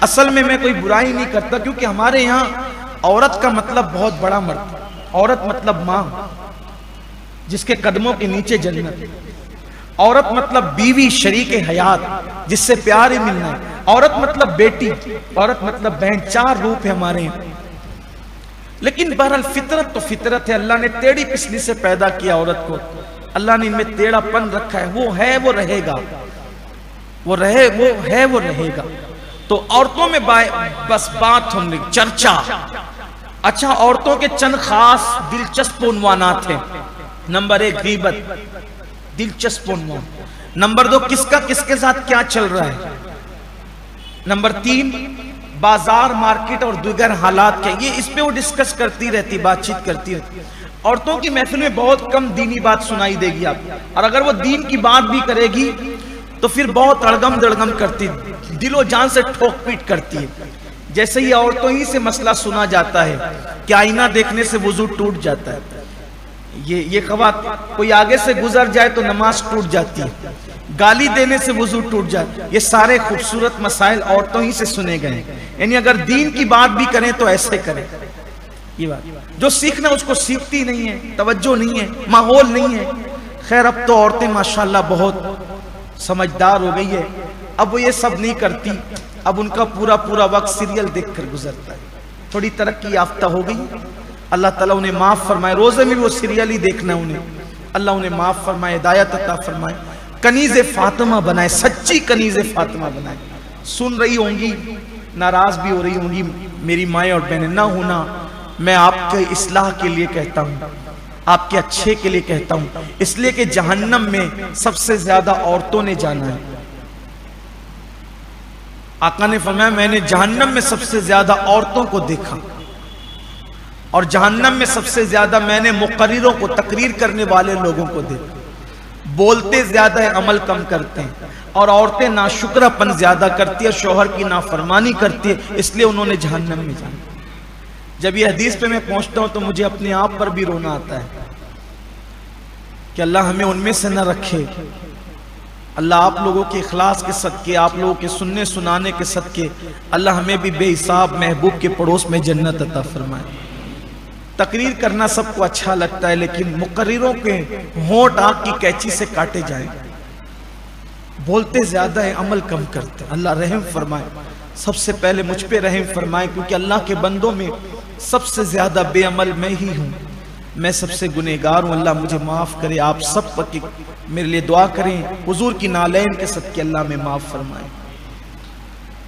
असल में मैं कोई बुराई नहीं करता, क्योंकि हमारे यहाँ औरत का मतलब बहुत बड़ा मर्द। औरत मतलब माँ, जिसके कदमों के नीचे जन्नत। औरत मतलब बीवी, शरीक हयात, जिससे प्यार ही मिलना है। औरत मतलब बेटी, औरत मतलब बहन। 4 रूप है हमारे यहाँ। लेकिन बहरहाल फितरत तो फितरत है। अल्लाह ने टेढ़ी पिछली से पैदा किया औरत को, अल्लाह ने इनमें टेढ़ापन रखा है। वो है वो रहेगा, वो है वो रहेगा। तो औरतों में बस बात हमने चर्चा। अच्छा, औरतों के चंद खास दिलचस्प उन्वानात हैं। नंबर 1 गीबत, दिलचस्प उन्वान। नंबर 2 किसका किसके साथ क्या चल रहा है। नंबर 3 बाजार, मार्केट और दीगर हालात क्या, ये इस पे वो डिस्कस करती रहती, बातचीत करती रहती। औरतों की महफिल में बहुत कम दीनी बात सुनाई देगी आपको, और अगर वो दीन की बात भी करेगी तो फिर बहुत अड़गम दड़गम करती, दिलो जान से ठोक पीट करती है। जैसे ही औरतों ही से मसला सुना जाता है कि आईना देखने से वुजू टूट जाता है, ये खवात कोई आगे से गुजर जाए तो नमाज टूट जाती है, गाली देने से वुजू टूट जाए, ये सारे खूबसूरत मसाइल औरतों ही से सुने गए। यानी अगर दीन की बात भी करें तो ऐसे करें। ये बात जो सीखना उसको सीखती नहीं है, तवज्जो नहीं है, माहौल नहीं है। खैर, अब तो औरतें माशाल्लाह बहुत समझदार हो गई है, अब वो ये सब नहीं करती। अब उनका पूरा पूरा वक्त सीरियल देखकर गुजरता है। थोड़ी तरक्की याफ्ता हो गई, अल्लाह ताला उन्हें माफ फरमाए। रोजे में वो सीरियल ही देखना उन्हें, अल्लाह उन्हें माफ फरमाए, हिदायत अता फरमाए, कनीज़े फातिमा बनाए, सच्ची कनीज़े फातिमा बनाए। सुन रही होंगी, नाराज भी हो रही होंगी मेरी माएँ और बहनें, ना होना, मैं आपके इस्लाह के लिए कहता हूँ, आपके अच्छे के लिए कहता हूँ, इसलिए कि जहन्नम में सबसे ज्यादा औरतों ने जाना है। आका ने फरमाया, मैंने जहन्नम में सबसे ज्यादा औरतों को देखा, और जहन्नम में सबसे ज्यादा मैंने मुकर्रिरों को, तकरीर करने वाले लोगों को देखा। बोलते ज्यादा है, अमल कम करते हैं। और औरतें नाशुक्रापन ज्यादा करती है, शौहर की नाफरमानी करती है, इसलिए उन्होंने जहन्नम में जाना। जब ये हदीस पे मैं पहुंचता हूं तो मुझे अपने आप पर भी रोना आता है कि अल्लाह हमें उनमें से न रखे। अल्लाह आप लोगों के इखलास के सदके, आप लोगों के सुनने सुनाने के सदके अल्लाह हमें भी बेहिसाब महबूब के पड़ोस में जन्नत अता फरमाए। तकरीर करना सबको अच्छा लगता है, लेकिन मुकर्रिरों के होंठ आग की कैंची से काटे जाए। बोलते ज्यादा है, अमल कम करते। अल्लाह रहम फरमाए, सबसे पहले मुझ पे रहम फरमाए, क्योंकि अल्लाह के बंदों में सबसे ज्यादा बेअमल मैं ही हूं, मैं सबसे गुनहगार हूं। अल्लाह मुझे माफ करे। आप सब पर मेरे लिए दुआ करें, हुजूर की नालैन के सदके अल्लाह में माफ फरमाए।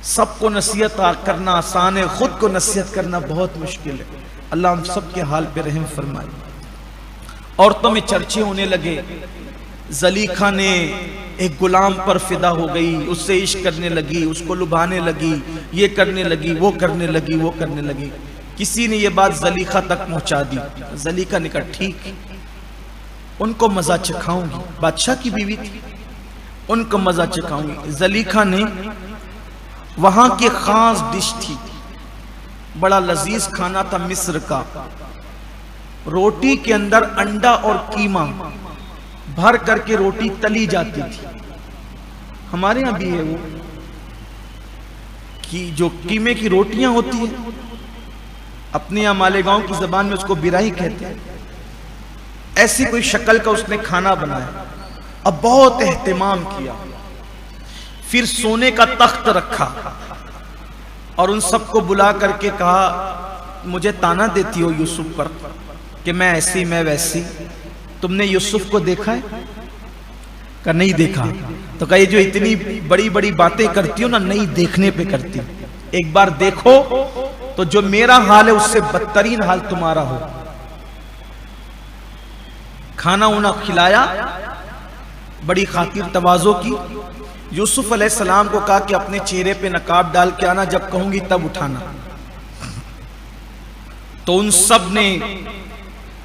सबको नसीहत करना आसान है, खुद को नसीहत करना बहुत मुश्किल है। अल्लाह हम सब के हाल पे रहम फरमाए। औरतों में चर्चे होने लगे, ज़लीखा ने एक गुलाम पर फिदा हो गई, उससे इश्क करने लगी, उसको लुभाने लगी, ये करने लगी, वो करने लगी, वो करने लगी। किसी ने ये बात ज़लीखा तक पहुंचा दी। ज़लीखा ने कहा ठीक, उनको मजा चखाऊंगी। बादशाह की बीवी थी, उनको मजा चखाऊंगी। ज़लीखा ने वहां की खास डिश थी, बड़ा लजीज खाना था मिस्र का। रोटी के अंदर अंडा और कीमा भर करके रोटी तली जाती थी। हमारे यहां भी है वो कि जो कीमे की रोटियां होती है, अपने यहां मालेगांव की जबान में उसको बिराही कहते हैं। ऐसी कोई शक्ल का उसने खाना बनाया, अब बहुत एहतिमाम किया। फिर सोने का तख्त रखा और उन सबको बुला करके कहा, मुझे ताना देती हो यूसुफ पर कि मैं ऐसी मैं वैसी, तुमने यूसुफ को देखा है? का नहीं देखा। तो कहा, ये जो इतनी बड़ी बड़ी बातें करती हो ना, नहीं देखने पे करती, एक बार देखो तो जो मेरा हाल है उससे बदतरीन हाल तुम्हारा हो। खाना उना खिलाया, बड़ी खातिर तवाज़ो की। यूसुफ अलैहिस्सलाम को कहा कि अपने चेहरे पे नकाब डाल के आना, जब कहूंगी तब उठाना। तो उन सब ने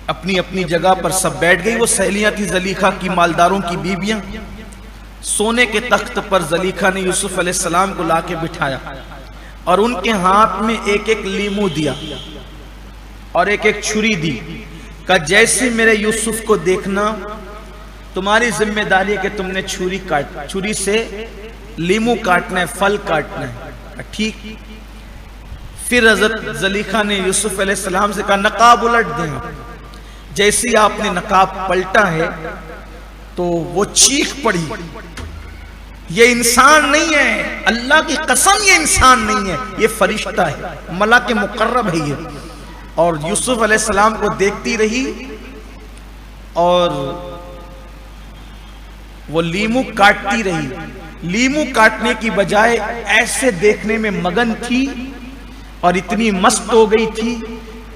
अपनी अपनी जगह पर सब बैठ गई। वो सहेलियां थी ज़लीखा की, मालदारों की बीबियां। सोने के तख्त पर ज़लीखा ने यूसुफ अलैहिस्सलाम को लाके बिठाया और उनके हाथ में एक एक लीमू दिया और एक एक छुरी दी। का जैसे मेरे यूसुफ को देखना, तुम्हारी जिम्मेदारी है कि तुमने छुरी से लीमू काटना है, फल काटना है। ठीक। फिर हज़रत ज़लीखा ने यूसुफ अलैहिस्सलाम से कहा, नकाब उलट दें। जैसे आपने नकाब पलटा है तो वो चीख पड़ी, ये इंसान नहीं है, अल्लाह की कसम ये इंसान नहीं है, ये फरिश्ता है, मलाक मुकर्रब है ये। और यूसुफ अलैहिस्सलाम को देखती रही और वो लीमू काटती रही। लीमू काटने की बजाय ऐसे देखने में मगन थी और इतनी मस्त हो गई थी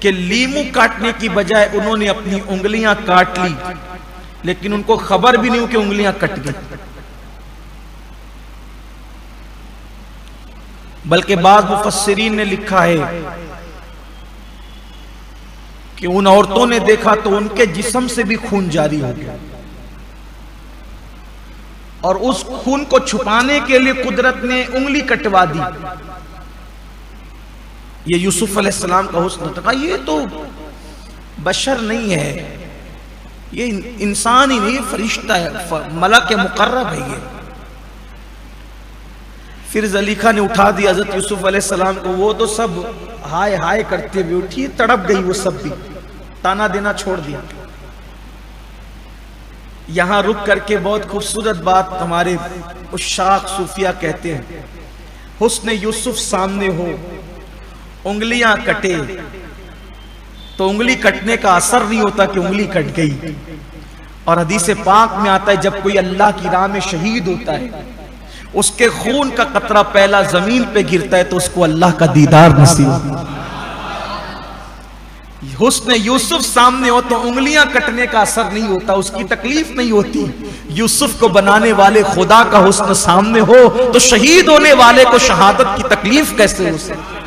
कि लीमू काटने की बजाय उन्होंने अपनी उंगलियां काट ली, लेकिन उनको खबर भी नहीं हो कि उंगलियां कट गई। बल्कि बाद मुफस्सिरीन ने लिखा है कि उन औरतों ने देखा तो उनके जिस्म से भी खून जारी हो गया, और उस खून को छुपाने के लिए कुदरत ने उंगली कटवा दी। ये यूसुफ अलैहिस्सलाम का हुस्न था। ये तो बशर नहीं है, ये इंसान ही नहीं, फरिश्ता है, मलाक मुकर्रब है ये। फिर ज़लीखा ने उठा दिया हज़रत यूसुफ अलैहिस्सलाम को। वो तो सब हाय हाय करते हुए उठी, तड़प गई वो सब भी, ताना देना छोड़ दिया। यहां रुक करके बहुत खूबसूरत बात हमारे उशाक सूफिया कहते हैं, हुस्न यूसुफ सामने हो, उंगलियां कटे तो उंगली कटने का असर नहीं होता कि उंगली कट गई। और हदीस पाक में आता है, जब कोई अल्लाह की राह में शहीद होता है, उसके खून का कतरा पहला जमीन पे गिरता है तो उसको अल्लाह का दीदार नसीब होता है। हुस्न यूसुफ सामने हो तो उंगलियां कटने का असर नहीं होता, उसकी तकलीफ नहीं होती। यूसुफ को बनाने वाले खुदा का हुस्न सामने हो तो शहीद होने वाले को शहादत की तकलीफ कैसे हो सकती।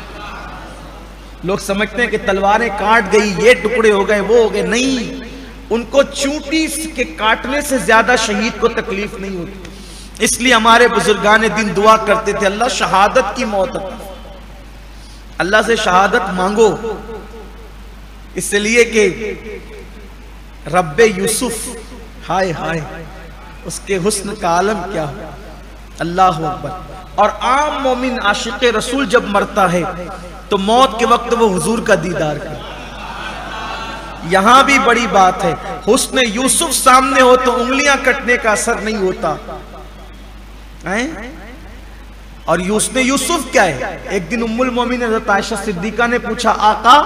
लोग समझते हैं कि तलवारें काट गई, ये टुकड़े हो गए, वो हो गए। नहीं, उनको चूंटी के काटने से ज्यादा शहीद को तकलीफ नहीं होती। इसलिए हमारे बुजुर्गान दिन दुआ करते थे, अल्लाह शहादत की मौत अता, अल्लाह से शहादत मांगो, इसलिए कि रब्बे यूसुफ, हाय हाय उसके हुस्न का आलम क्या हो। अल्लाह अकबर। और आम मोमिन आशिक रसूल जब मरता है तो मौत के वक्त वो हुजूर का दीदार करे। यहां भी बड़ी बात है, हुस्न यूसुफ सामने हो तो उंगलियां कटने का असर नहीं होता है? और हुस्न यूसुफ क्या है? एक दिन उम्मुल मोमिन हज़रत आयशा सिद्दीका ने पूछा, आका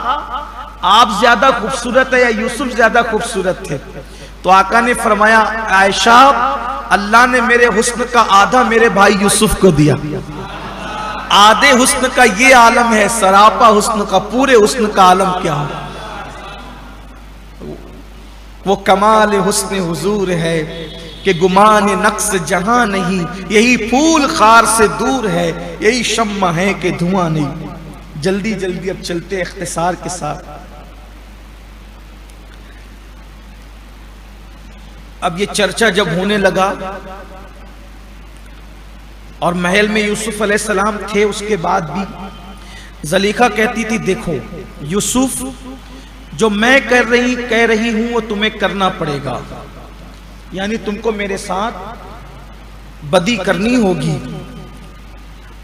आप ज्यादा खूबसूरत है या यूसुफ ज्यादा खूबसूरत थे? तो आका ने फरमाया, आयशा अल्लाह ने मेरे हुस्न का आधा मेरे भाई यूसुफ को दिया। आधे हुस्न का ये आलम है, सरापा हुस्न का, पूरे हुस्न का आलम क्या हो? वो कमाल हुस्न हुजूर है कि गुमान नक्स जहां नहीं, यही फूल खार से दूर है, यही शम्मा है कि धुआं नहीं। जल्दी जल्दी अब चलते इख्तिसार के साथ। अब ये चर्चा जब होने लगा और महल में यूसुफ अलैहिस्सलाम थे, उसके बाद भी ज़लीखा कहती थी, देखो यूसुफ जो मैं कह रही हूं वो तुम्हें करना पड़ेगा, यानी तुमको मेरे साथ बदी करनी होगी,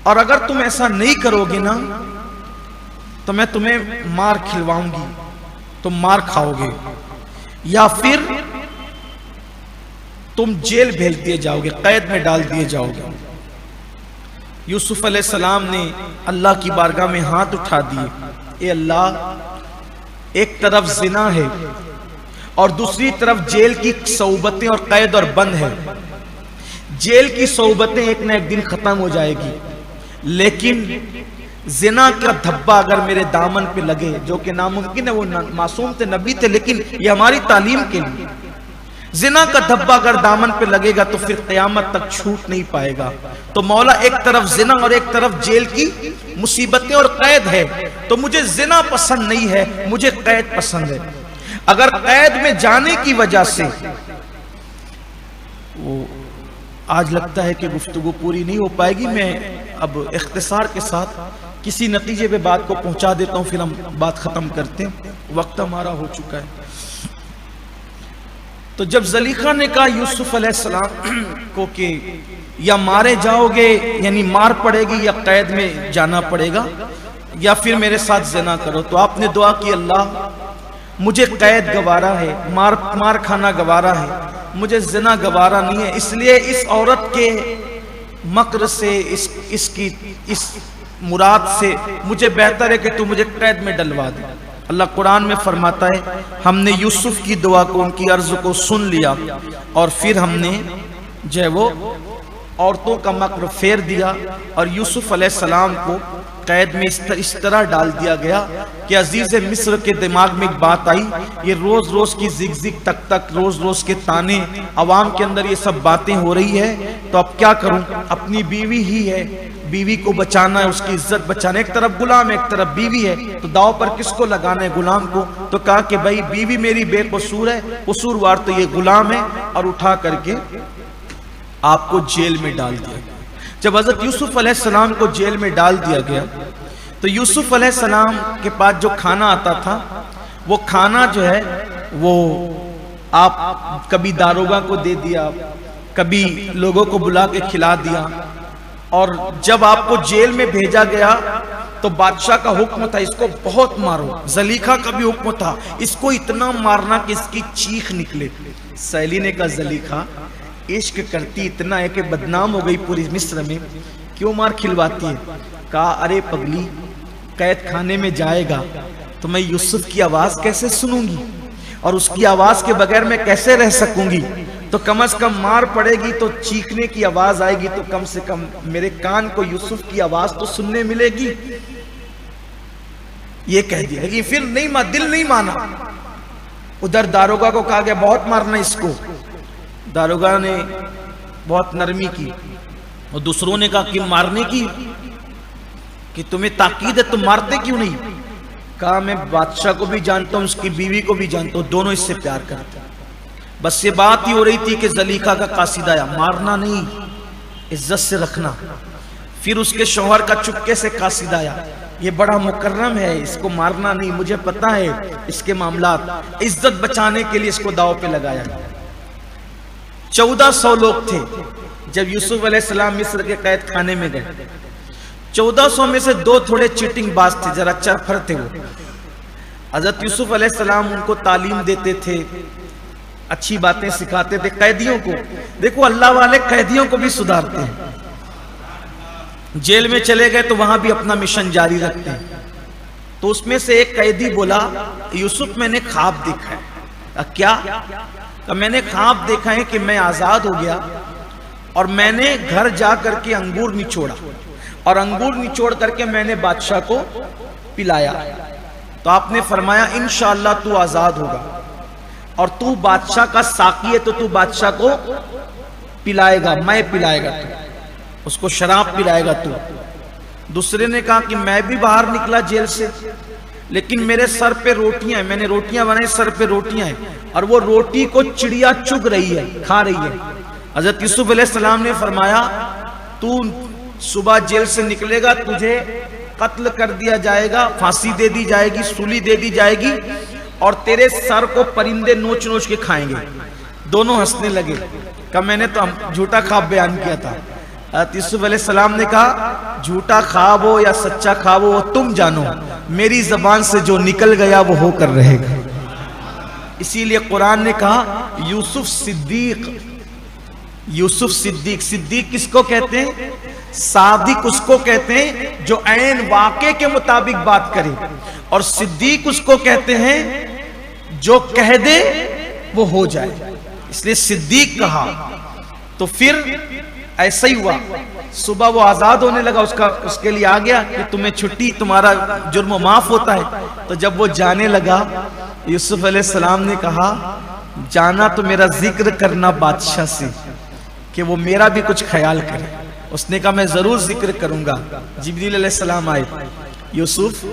और अगर तुम ऐसा नहीं करोगे ना तो मैं तुम्हें मार खिलवाऊंगी, तुम मार खाओगे, या फिर तुम जेल भेज दिए जाओगे, कैद में डाल दिए जाओगे। यूसुफ अलैहिस्सलाम ने अल्लाह की बारगाह में हाथ उठा दिए, ए अल्लाह, एक तरफ जिना है और दूसरी तरफ जेल की सौबतें और कैद और बंद है। जेल की सौबतें एक न एक दिन खत्म हो जाएगी, लेकिन जिना का धब्बा अगर मेरे दामन पे लगे, जो कि नामुमकिन है, वो मासूम थे, नबी थे, लेकिन ये हमारी तालीम के लिए, जिना का धब्बा अगर दामन पे लगेगा तो फिर क़यामत तक छूट नहीं पाएगा। तो मौला एक तरफ जिना और एक तरफ जेल की मुसीबतें और कैद है, तो मुझे जिना पसंद नहीं है, मुझे कैद पसंद है। अगर कैद में जाने की वजह से, वो आज लगता है कि गुफ्तगू पूरी नहीं हो पाएगी, मैं अब इख्तिसार के साथ किसी नतीजे पे बात को पहुंचा देता हूं, फिर हम बात खत्म करते हैं, वक्त हमारा हो चुका है। तो जब ज़लीखा ने कहा यूसुफ अलैहिस्सलाम को कि या मारे जाओगे, यानी मार पड़ेगी, या कैद में जाना पड़ेगा, या फिर मेरे साथ ज़िना करो, तो आपने दुआ की, अल्लाह मुझे कैद गवारा है, मार खाना गवारा है, मुझे ज़िना गवारा नहीं है, इसलिए इस औरत के मक्र से, इस मुराद से मुझे बेहतर है कि तू मुझे कैद में डलवा दे। अल्लाह कुरान में फरमाता है, हमने यूसुफ की दुआ को, उनकी अर्ज को सुन लिया, और फिर हमने जो है वो औरतों का मक्र फेर दिया, और यूसुफ अलैहिस्सलाम को कैद में इस तरह डाल दिया गया कि अजीज मिस्र के दिमाग में एक बात आई, ये रोज रोज की जिग तक रोज रोज के ताने, अवाम के अंदर ये सब बातें हो रही है, तो अब क्या करूं, अपनी बीवी ही है, बीवी को बचाना है, उसकी इज्जत बचाना, एक तरफ गुलाम है, एक तरफ बीवी है, तो दाव पर किसको लगाना है, गुलाम को। तो कहा कि भाई बीवी मेरी बेकसूर है, कसूरवार तो ये गुलाम है, और उठा करके आपको जेल में डाल दिया। जब हजरत यूसुफ अलैहिस्सलाम को जेल में डाल दिया गया, तो यूसुफ अलैहिस्सलाम के पास जो खाना आता था, वो खाना जो है वो आप कभी दारोगा को दे दिया, कभी लोगों को बुला के खिला दिया, और जब आपको जेल में भेजा गया तो बादशाह का हुक्म था, इसको बहुत मारो। ज़लीखा का भी हुक्म था, इसको इतना मारना कि इसकी चीख निकले। सैली ने कहा, ज़लीखा इश्क करती इतना है कि बदनाम हो गई पूरी मिस्र में, क्यों मार खिलवाती है? कहा, अरे पगली, कैद खाने में जाएगा तो मैं यूसुफ की आवाज कैसे सुनूंगी, और उसकी आवाज के बगैर मैं कैसे रह सकूंगी? तो कम से कम मार पड़ेगी तो चीखने की आवाज आएगी, तो कम से कम मेरे कान को यूसुफ की आवाज तो सुनने मिलेगी। ये कह दिया, लेकिन फिर नहीं, दिल नहीं माना। उधर दारोगा को कहा गया, बहुत मारना इसको। दारोगा ने बहुत नरमी की, और दूसरों ने कहा कि मारने की, कि तुम्हें ताकीद है, तुम मारते क्यों नहीं? कहा मैं बादशाह को भी जानता हूं, उसकी बीवी को भी जानता हूं, दोनों इससे प्यार करते हैं। बस ये बात ही हो रही थी कि जलीखा का कासिद आया, मारना नहीं, इज्जत से रखना। फिर उसके शौहर का चुपके से कासिद आया, ये बड़ा मुकर्रम है, इसको मारना नहीं, मुझे पता है इसके मामलात, इज्जत बचाने के लिए इसको दाव पे लगाया। 1400 लोग थे जब यूसुफ अलैहिस्सलाम मिस्र के कैद खाने में गए। 1400 में से 2 थोड़े चीटिंग बाज थे, जरा चरफर थे वो। हजरत यूसुफ अलैहिस्सलाम उनको तालीम देते थे, अच्छी बातें सिखाते थे कैदियों को। देखो अल्लाह वाले कैदियों को भी सुधारते हैं। जेल में चले गए तो वहां भी अपना मिशन जारी रखते हैं। तो उसमें से एक कैदी बोला, यूसुफ मैंने ख्वाब देखा है। क्या? तो मैंने ख्वाब देखा है कि मैं आजाद हो गया और मैंने घर जा करके अंगूर निचोड़ा और अंगूर निचोड़ करके मैंने बादशाह को पिलाया। तो आपने फरमाया इंशाअल्लाह तू आजाद होगा और तू बादशाह का साकी है, तो तू बादशाह को पिलाएगा, मैं पिलाएगा, तू उसको शराब पिलाएगा तू। दूसरे ने कहा कि मैं भी बाहर निकला जेल से, लेकिन मेरे सर पे रोटियां हैं, मैंने रोटियां बनाई, सर पे रोटियां हैं और वो रोटी को चिड़िया चुग रही है, खा रही है। हजरत यूसुफ अलैहिस्सलाम ने फरमाया तू सुबह जेल से निकलेगा, तुझे कत्ल कर दिया जाएगा, फांसी दे दी जाएगी, सूली दे दी जाएगी और तेरे सर को परिंदे नोच नोच के खाएंगे। दोनों हंसने लगे। कहा मैंने तो झूठा ख्वाब बयान किया था। यूसुफ अलैहिस्सलाम ने कहा झूठा ख्वाब हो या सच्चा ख्वाब हो वो तुम जानो, मेरी जबान से जो निकल गया वो होकर रहेगा। इसीलिए कुरान ने कहा यूसुफ सिद्दीक, यूसुफ सिद्दीक। सिद्दीक किसको कहते हैं? सादिक उसको कहते हैं जो ऐन वाक़े के मुताबिक बात करे, और सिद्दीक उसको कहते हैं जो कह दे वो हो जाए, इसलिए सिद्दीक कहा। तो फिर ऐसा ही हुआ, सुबह वो आजाद होने लगा, उसके लिए आ गया कि तुम्हें छुट्टी, तुम्हारा जुर्म माफ होता है। तो जब वो जाने लगा, यूसुफ अलैहिस्सलाम ने कहा जाना तो मेरा जिक्र करना बादशाह से कि वो मेरा भी कुछ ख्याल करे। उसने कहा मैं जरूर जिक्र करूंगा। जिब्रील अलैहिस्सलाम आए, यूसुफ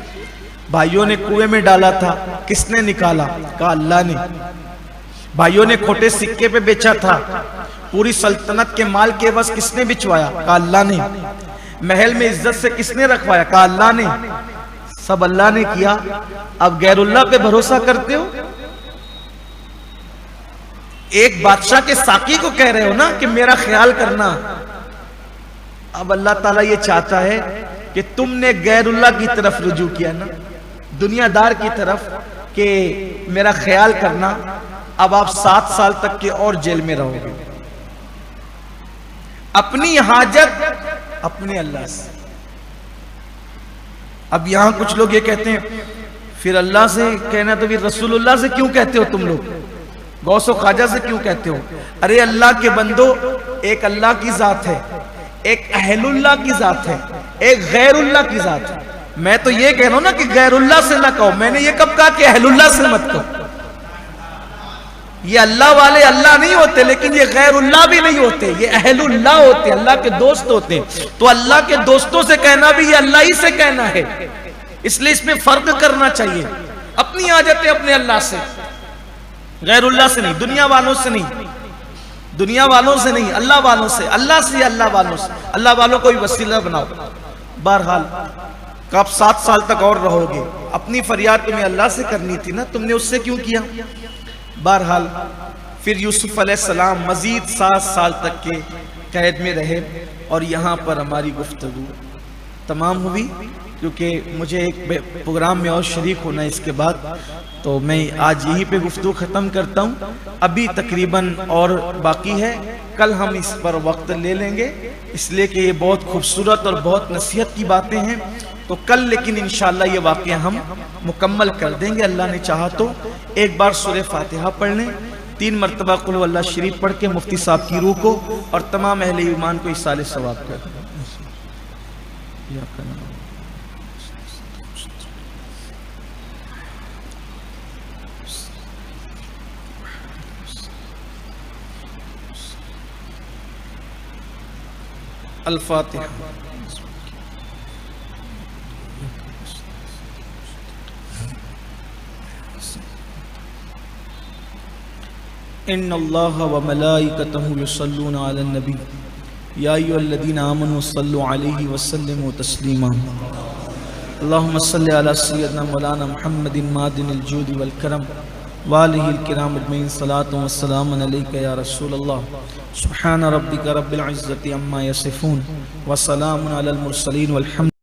भाइयों ने कुएं में डाला था, किसने निकाला? कहा अल्लाह ने। भाइयों ने खोटे सिक्के पे बेचा था, पूरी सल्तनत के माल के बस किसने बिचवाया? कहा अल्लाह ने। महल में इज्जत से किसने रखवाया? कहा अल्लाह ने। सब अल्लाह ने किया, अब गैरुल्लाह पे भरोसा करते हो? एक बादशाह के साकी को कह रहे हो ना कि मेरा ख्याल करना। अब अल्लाह ताला ये चाहता है कि तुमने गैरुल्लाह की तरफ रुजू किया ना, दुनियादार की तरफ, कि मेरा ख्याल करना। अब आप 7 साल तक के और जेल में रहोगे। अपनी हाजत अपने अल्लाह से। अब यहां कुछ लोग ये कहते हैं फिर अल्लाह से कहना तो फिर रसूलुल्लाह से क्यों कहते हो तुम लोग, गौसो ख्वाजा से क्यों कहते हो? अरे अल्लाह के बंदो, एक अल्लाह की जात है, एक अहलुल्लाह की जात है, एक गैरुल्लाह की जात है। मैं तो ये कह रहा हूं ना कि गैरुल्लाह से ना कहो, मैंने ये कब कहा कि अहलुल्लाह से मत कहो। ये अल्लाह वाले अल्लाह नहीं होते, लेकिन ये गैरुल्लाह भी नहीं होते, ये अहलुल्लाह होते, अल्लाह के दोस्त होते हैं। तो अल्लाह के दोस्तों से कहना भी ये अल्लाह ही से कहना है, इसलिए इसमें फर्क करना चाहिए। अपनी आदतें अपने अल्लाह से, गैरुल्लाह से नहीं, दुनिया वालों से नहीं, दुनिया वालों से नहीं, अल्लाह वालों से, अल्लाह से, अल्लाह वालों से। अल्लाह वालों को भी वसीला बनाओ। बहरहाल कब 7 साल तक और रहोगे? अपनी फरियाद तुम्हें अल्लाह से करनी थी ना, तुमने उससे क्यों किया? बहरहाल फिर यूसुफ अलैहिस्सलाम मजीद 7 साल तक के कैद में रहे और यहाँ पर हमारी गुफ्तगू तमाम हुई, क्योंकि मुझे एक प्रोग्राम में और शरीक होना है इसके बाद। तो मैं आज यहीं पे गुफ्तगू ख़त्म करता हूँ। अभी तकरीबन और बाकी है, कल हम इस पर वक्त ले लेंगे, इसलिए कि ये बहुत खूबसूरत और बहुत नसीहत की बातें हैं। तो कल लेकिन इंशाअल्लाह ये वाक़या हम मुकम्मल कर देंगे, अल्लाह ने चाहा तो। एक बार सूरह फातिहा पढ़ लें, 3 मरतबा कुल अल्लाह शरीफ पढ़ के मुफ्ती साहब की रूह को और तमाम अहले ईमान को इसाले सवाब कर दें। अल-फातिहा। इन्नल्लाह व मलाइकतहु युसल्लूना अलन नबी या अय्युहल्लज़ीना आमनू सल्लु अलैहि व सल्लिमू तस्लीमा। अल्लाहुम्मा सल्लि अला सय्यिदिना मौलाना मुहम्मदिन मादिनिल जूदि वल करम व आलिहिल किराम अजमईन। सलातु व सलामुन अलैका या रसूलल्लाह। सुब्हान रब्बिका रब्बिल इज्जति अम्मा यसिफून व सलामुन अलल मुरसलीन वल्हम्दुलिल्लाहि।